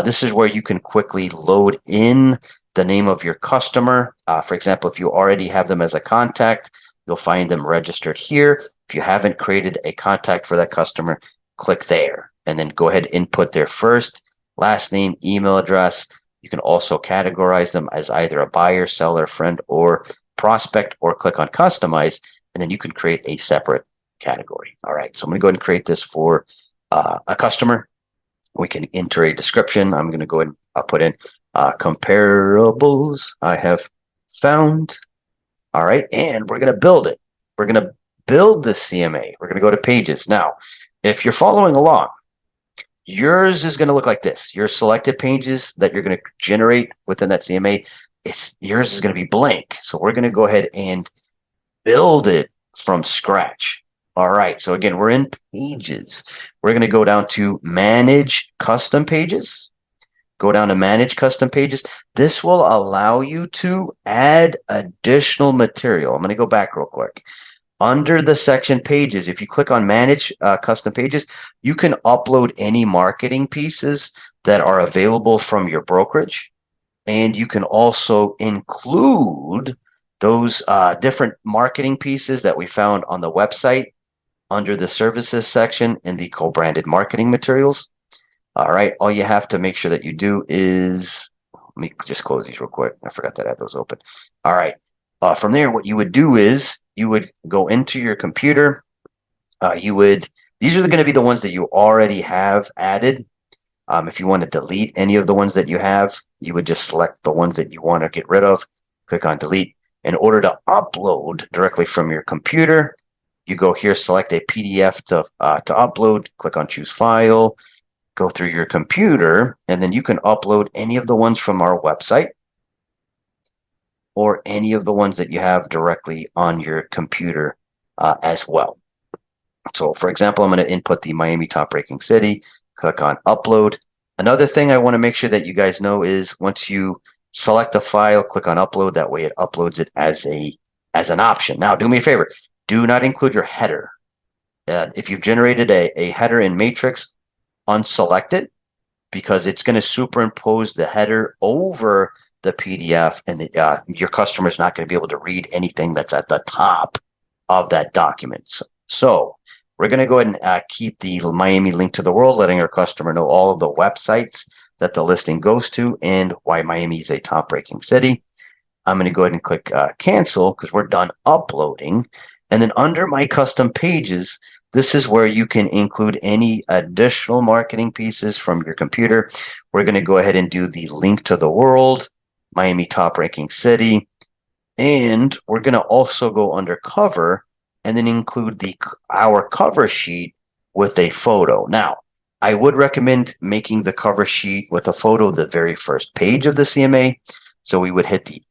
This is where you can quickly load in the name of your customer. For example, if you already have them as a contact, you'll find them registered here. If you haven't created a contact for that customer, click there and then go ahead and input their first, last name, email address. You can also categorize them as either a buyer, seller, friend, or prospect, or click on customize, and then you can create a separate category. All right, so I'm going to go ahead and create this for a customer. We can enter a description. I'm going to go ahead and put in comparables I have found. All right, and we're going to build it. We're going to build the CMA. We're going to go to pages. Now, if you're following along, yours is going to look like this. Your selected pages that you're going to generate within that CMA, yours is going to be blank. So we're going to go ahead and build it from scratch. All right. So again, we're in pages. We're going to go down to manage custom pages. Go down to manage custom pages. This will allow you to add additional material. I'm going to go back real quick. Under the section pages, if you click on manage custom pages, you can upload any marketing pieces that are available from your brokerage. And you can also include those different marketing pieces that we found on the website under the services section in the co-branded marketing materials. All right. All you have to make sure that you do is, let me just close these real quick. I forgot to add those open. All right. From there, what you would do is you would go into your computer. These are going to be the ones that you already have added. If you want to delete any of the ones that you have, you would just select the ones that you want to get rid of, click on delete. In order to upload directly from your computer, you go here, select a PDF to upload, click on choose file, go through your computer, and then you can upload any of the ones from our website or any of the ones that you have directly on your computer as well. So for example, I'm going to input the Miami top ranking city, click on upload. Another thing I want to make sure that you guys know is once you select a file, click on upload. That way it uploads it as an option. Now, do me a favor. Do not include your header. If you've generated a header in Matrix, unselect it because it's going to superimpose the header over the PDF, and your customer is not going to be able to read anything that's at the top of that document. So we're going to go ahead and keep the Miami link to the world, letting our customer know all of the websites that the listing goes to and why Miami is a top ranking city. I'm going to go ahead and click cancel because we're done uploading. And then under my custom pages, this is where you can include any additional marketing pieces from your computer. We're going to go ahead and do the link to the world, Miami top ranking city. And we're going to also go under cover and then include our cover sheet with a photo. Now, I would recommend making the cover sheet with a photo the very first page of the CMA. So we would hit the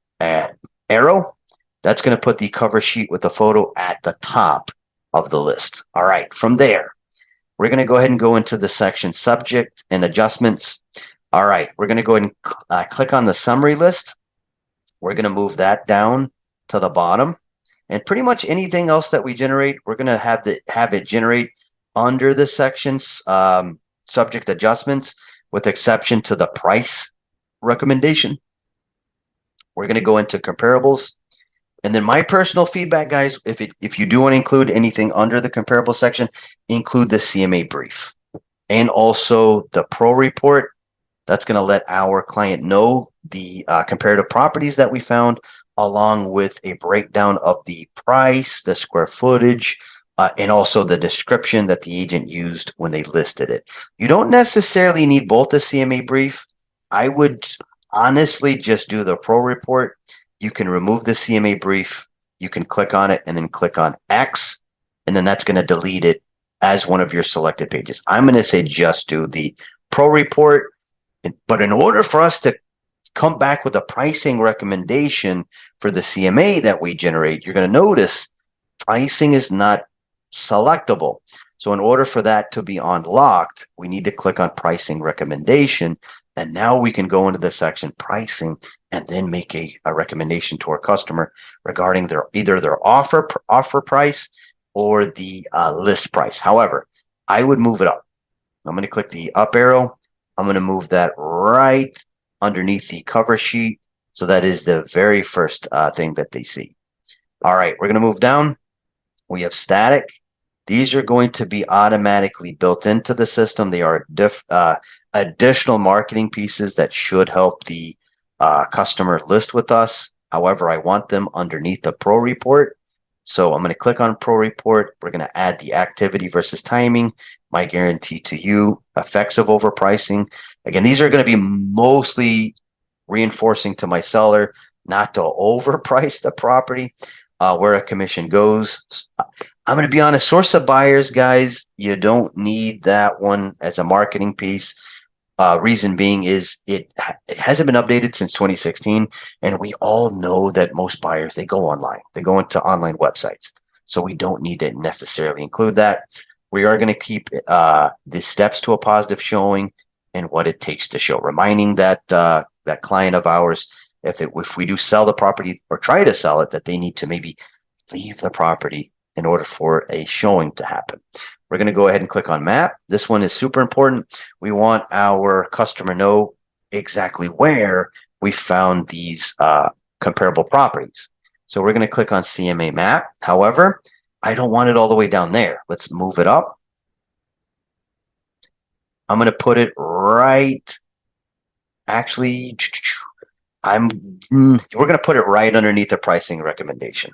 arrow. That's going to put the cover sheet with the photo at the top of the list. All right. From there, we're going to go ahead and go into the section subject and adjustments. All right. We're going to go ahead and click on the summary list. We're going to move that down to the bottom. And pretty much anything else that we generate, we're going to have it generate under the sections subject adjustments, with exception to the price recommendation. We're going to go into comparables. And then my personal feedback, guys, if you do want to include anything under the comparable section, include the CMA brief and also the pro report. That's going to let our client know the comparative properties that we found, along with a breakdown of the price, the square footage, and also the description that the agent used when they listed it. You don't necessarily need both the CMA brief. I would honestly just do the pro report. You can remove the CMA brief. You can click on it and then click on X, and then that's going to delete it as one of your selected pages. I'm going to say just do the pro report. But in order for us to come back with a pricing recommendation for the CMA that we generate, you're going to notice pricing is not selectable. So in order for that to be unlocked, we need to click on pricing recommendation. And now we can go into the section pricing and then make a recommendation to our customer regarding either their offer price or the list price. However, I would move it up. I'm going to click the up arrow. I'm going to move that right underneath the cover sheet. So that is the very first thing that they see. All right, we're going to move down. We have static. These are going to be automatically built into the system. They are additional marketing pieces that should help the customer list with us. However, I want them underneath the pro report. So I'm going to click on pro report. We're going to add the activity versus timing, my guarantee to you, effects of overpricing. Again, these are going to be mostly reinforcing to my seller not to overprice the property. Where a commission goes. I'm going to be honest, source of buyers, guys, you don't need that one as a marketing piece. Reason being is it hasn't been updated since 2016. And we all know that most buyers, they go online. They go into online websites. So we don't need to necessarily include that. We are going to keep the steps to a positive showing and what it takes to show. Reminding that that client of ours, if we do sell the property or try to sell it, that they need to maybe leave the property in order for a showing to happen. We're going to go ahead and click on map. This one is super important. We want our customer know exactly where we found these comparable properties. So we're going to click on CMA map. However, I don't want it all the way down there. Let's move it up. I'm going to put it right. Actually, we're going to put it right underneath the pricing recommendation.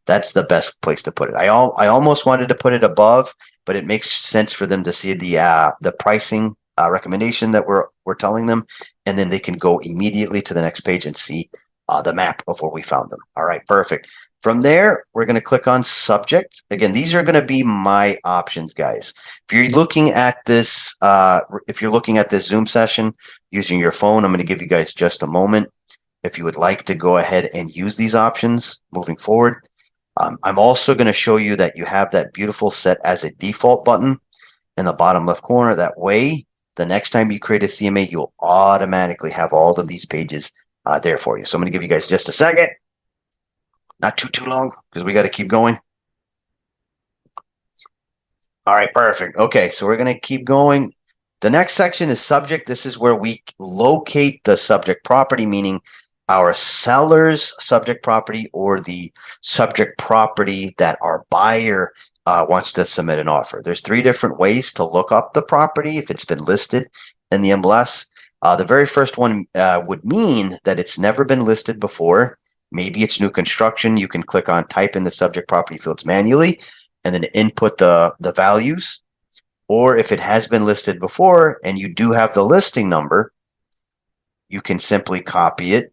That's the best place to put it. I almost wanted to put it above, but it makes sense for them to see the pricing recommendation that we're telling them, and then they can go immediately to the next page and see the map of where we found them. All right, perfect. From there, we're going to click on subject. Again, these are going to be my options, guys. If you're looking at this, Zoom session using your phone, I'm going to give you guys just a moment. If you would like to go ahead and use these options moving forward. I'm also going to show you that you have that beautiful set as a default button in the bottom left corner. That way, the next time you create a CMA, you'll automatically have all of these pages there for you. So I'm going to give you guys just a second. Not too long because we got to keep going. All right, perfect. Okay, so we're going to keep going. The next section is subject. This is where we locate the subject property, meaning our seller's subject property or the subject property that our buyer wants to submit an offer. There's 3 different ways to look up the property if it's been listed in the MLS. The very first one would mean that it's never been listed before. Maybe it's new construction. You can click on type in the subject property fields manually and then input the values. Or if it has been listed before and you do have the listing number, you can simply copy it,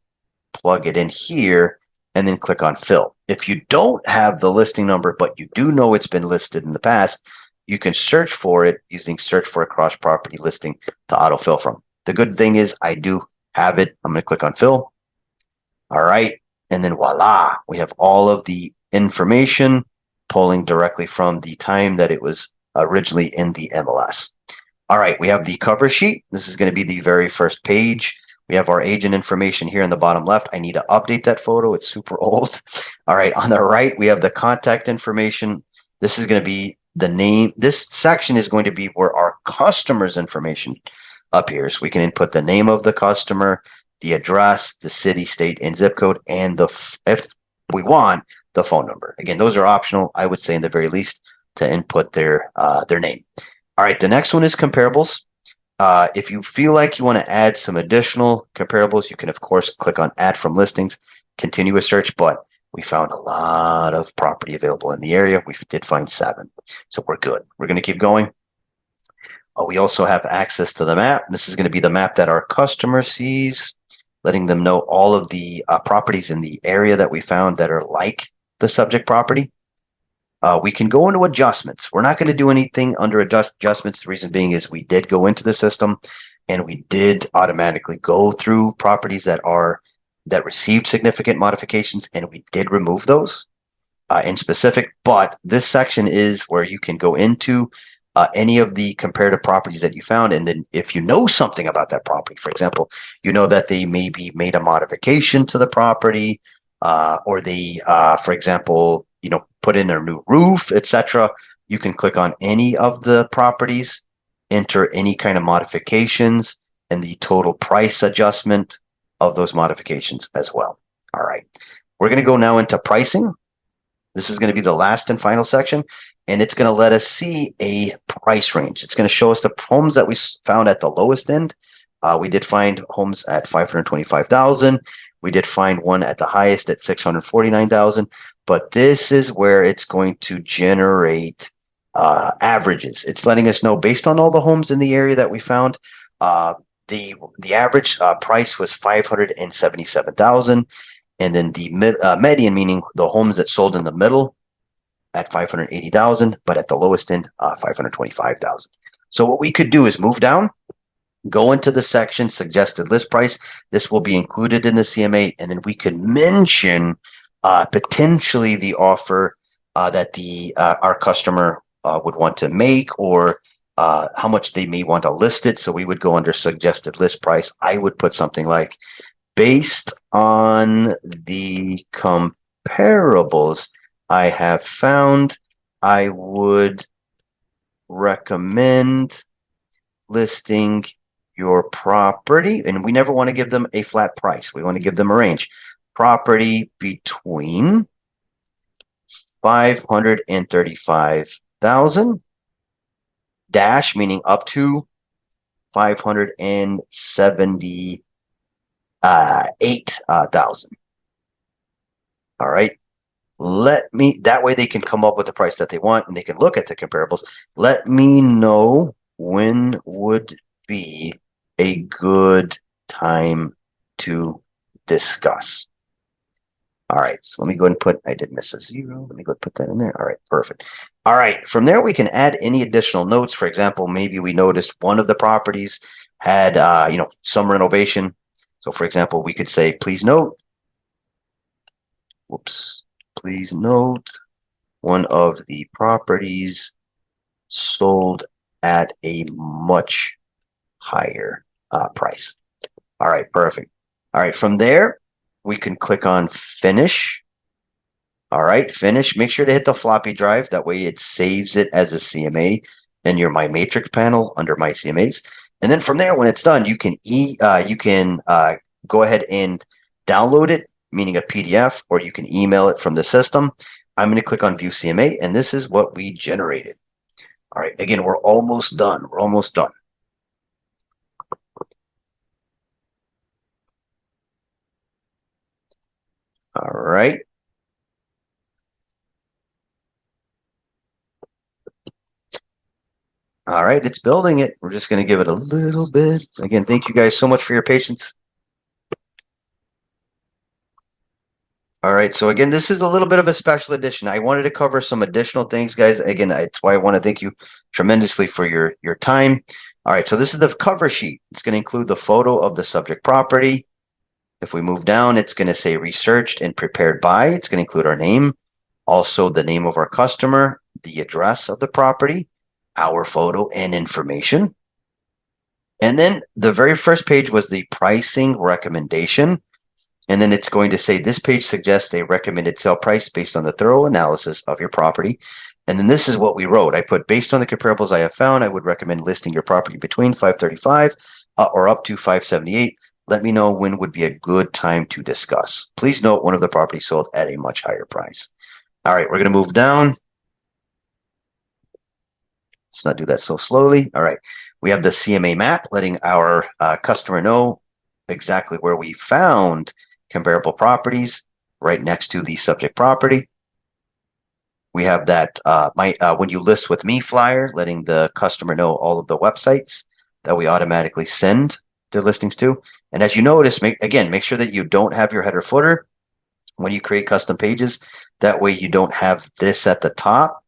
plug it in here, and then click on fill. If you don't have the listing number, but you do know it's been listed in the past, you can search for it using search for a cross property listing to autofill from. The good thing is I do have it. I'm going to click on fill. All right. And then voila, we have all of the information pulling directly from the time that it was originally in the MLS. All right, we have the cover sheet. This is going to be the very first page. We have our agent information here in the bottom left. I need to update that photo. It's super old. All right, on the right, we have the contact information. This is going to be the name. This section is going to be where our customer's information appears. We can input the name of the customer, the address, the city, state, and zip code, and if we want, the phone number. Again, those are optional. I would say in the very least to input their name. All right, the next one is comparables. If you feel like you want to add some additional comparables, you can, of course, click on add from listings, continue a search, but we found a lot of property available in the area. We did find 7, so we're good. We're going to keep going. We also have access to the map. This is going to be the map that our customer sees, letting them know all of the properties in the area that we found that are like the subject property. We can go into adjustments. We're not going to do anything under adjustments. The reason being is we did go into the system and we did automatically go through properties that received significant modifications, and we did remove those in specific. But this section is where you can go into any of the comparative properties that you found. And then if you know something about that property, for example, you know that they maybe made a modification to the property, or they, for example, put in a new roof, etc. You can click on any of the properties, enter any kind of modifications, and the total price adjustment of those modifications as well. All right. We're going to go now into pricing. This is going to be the last and final section, and it's going to let us see a price range. It's going to show us the homes that we found at the lowest end. We did find homes at $525,000. We did find one at the highest at $649,000. But this is where it's going to generate averages. It's letting us know, based on all the homes in the area that we found, the average price was $577,000. And then the median, meaning the homes that sold in the middle, at $580,000, but at the lowest end, $525,000. So what we could do is move down, go into the section suggested list price. This will be included in the CMA, and then we could mention potentially the offer that our customer would want to make, or how much they may want to list it. So we would go under suggested list price. I would put something like, based on the comparables I have found, I would recommend listing your property. And we never want to give them a flat price. We want to give them a range. Property between $535,000 dash, meaning up to $578,000. All right. That way they can come up with the price that they want, and they can look at the comparables. Let me know when would be a good time to discuss. All right, so let me go ahead and I did miss a 0. Let me go ahead and put that in there. All right, perfect. All right, from there we can add any additional notes. For example, maybe we noticed one of the properties had, some renovation. So for example, we could say, please note, one of the properties sold at a much higher price. All right, perfect. All right, from there, we can click on finish. All right, finish. Make sure to hit the floppy drive. That way it saves it as a CMA in your My Matrix panel under My CMAs. And then from there, when it's done, you can go ahead and download it, meaning a PDF, or you can email it from the system. I'm going to click on View CMA, and this is what we generated. All right, again, we're almost done. We're almost done. All right. All right, it's building it. We're just going to give it a little bit. Again, thank you guys so much for your patience. All right, so again, this is a little bit of a special edition. I wanted to cover some additional things, guys. Again, that's why I want to thank you tremendously for your time. All right, so this is the cover sheet. It's going to include the photo of the subject property. If we move down, it's going to say researched and prepared by. It's going to include our name, also the name of our customer, the address of the property, our photo and information. And then the very first page was the pricing recommendation. And then it's going to say this page suggests a recommended sale price based on the thorough analysis of your property. And then this is what we wrote. I put, based on the comparables I have found, I would recommend listing your property between 535 or up to 578. Let me know when would be a good time to discuss. Please note one of the properties sold at a much higher price. All right, we're going to move down. Let's not do that so slowly. All right, we have the CMA map letting our customer know exactly where we found comparable properties right next to the subject property. We have that when you list with me flyer, letting the customer know all of the websites that we automatically send their listings to. And as you notice, make sure that you don't have your header footer when you create custom pages. That way you don't have this at the top,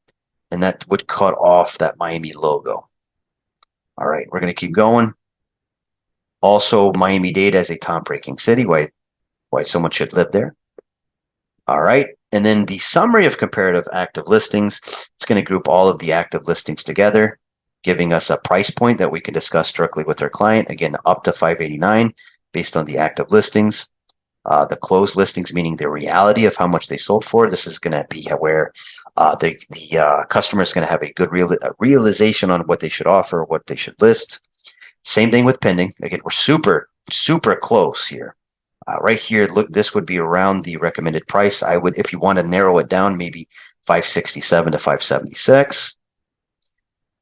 and that would cut off that Miami logo. All right, we're going to keep going. Also, Miami-Dade as a top-ranking city, why someone should live there. All right, and then the summary of comparative active listings, it's going to group all of the active listings together. giving us a price point that we can discuss directly with our client. Again, up to $589 based on the active listings. The closed listings, meaning the reality of how much they sold for. This is going to be where the customer is going to have a good realization on what they should offer, what they should list. Same thing with pending. Again, we're super, super close here. Right here, look, this would be around the recommended price. I would, if you want to narrow it down, maybe 567 to 576.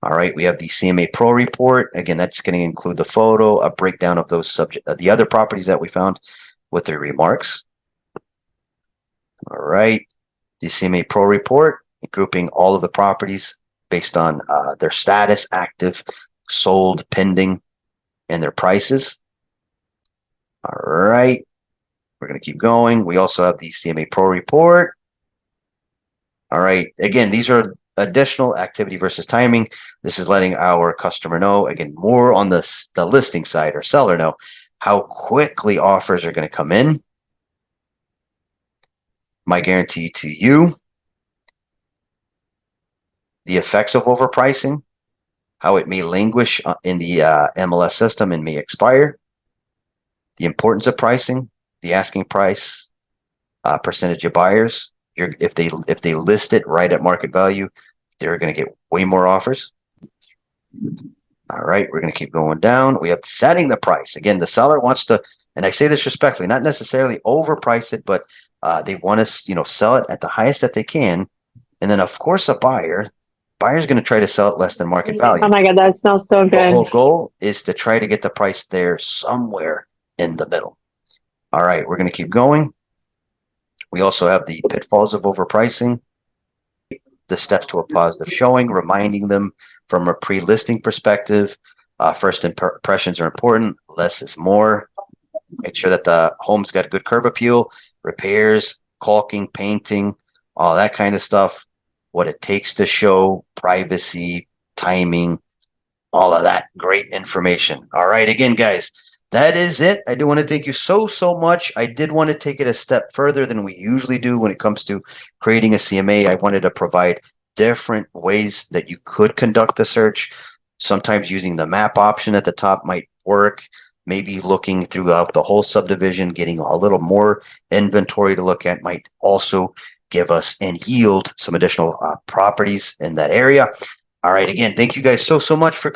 All right, we have the CMA Pro report. Again, that's going to include the photo, a breakdown of those the other properties that we found with their remarks. All right, the CMA Pro report, grouping all of the properties based on their status, active, sold, pending, and their prices. All right, we're going to keep going. We also have the CMA Pro report. All right, again, these are additional activity versus timing. This is letting our customer know, again, more on the listing side or seller know how quickly offers are going to come in. My guarantee to you, the effects of overpricing, how it may languish in the MLS system and may expire, the importance of pricing, the asking price, percentage of buyers. If they list it right at market value, they're going to get way more offers. All right, we're going to keep going down. We have setting the price. Again, the seller wants to, and I say this respectfully, not necessarily overprice it, but they want to, sell it at the highest that they can. And then, of course, buyer's going to try to sell it less than market value. Oh my God, that smells so good. The whole goal is to try to get the price there somewhere in the middle. All right, we're going to keep going. We also have the pitfalls of overpricing, the steps to a positive showing, reminding them from a pre-listing perspective. First impressions are important. Less is more. Make sure that the home's got good curb appeal, repairs, caulking, painting, all that kind of stuff. What it takes to show, privacy, timing, all of that great information. All right, again, guys, that is it. I do want to thank you so much. I did want to take it a step further than we usually do when it comes to creating a CMA. I wanted to provide different ways that you could conduct the search. Sometimes using the map option at the top might work. Maybe looking throughout the whole subdivision, getting a little more inventory to look at might also give us and yield some additional properties in that area. All right, again, thank you guys so much for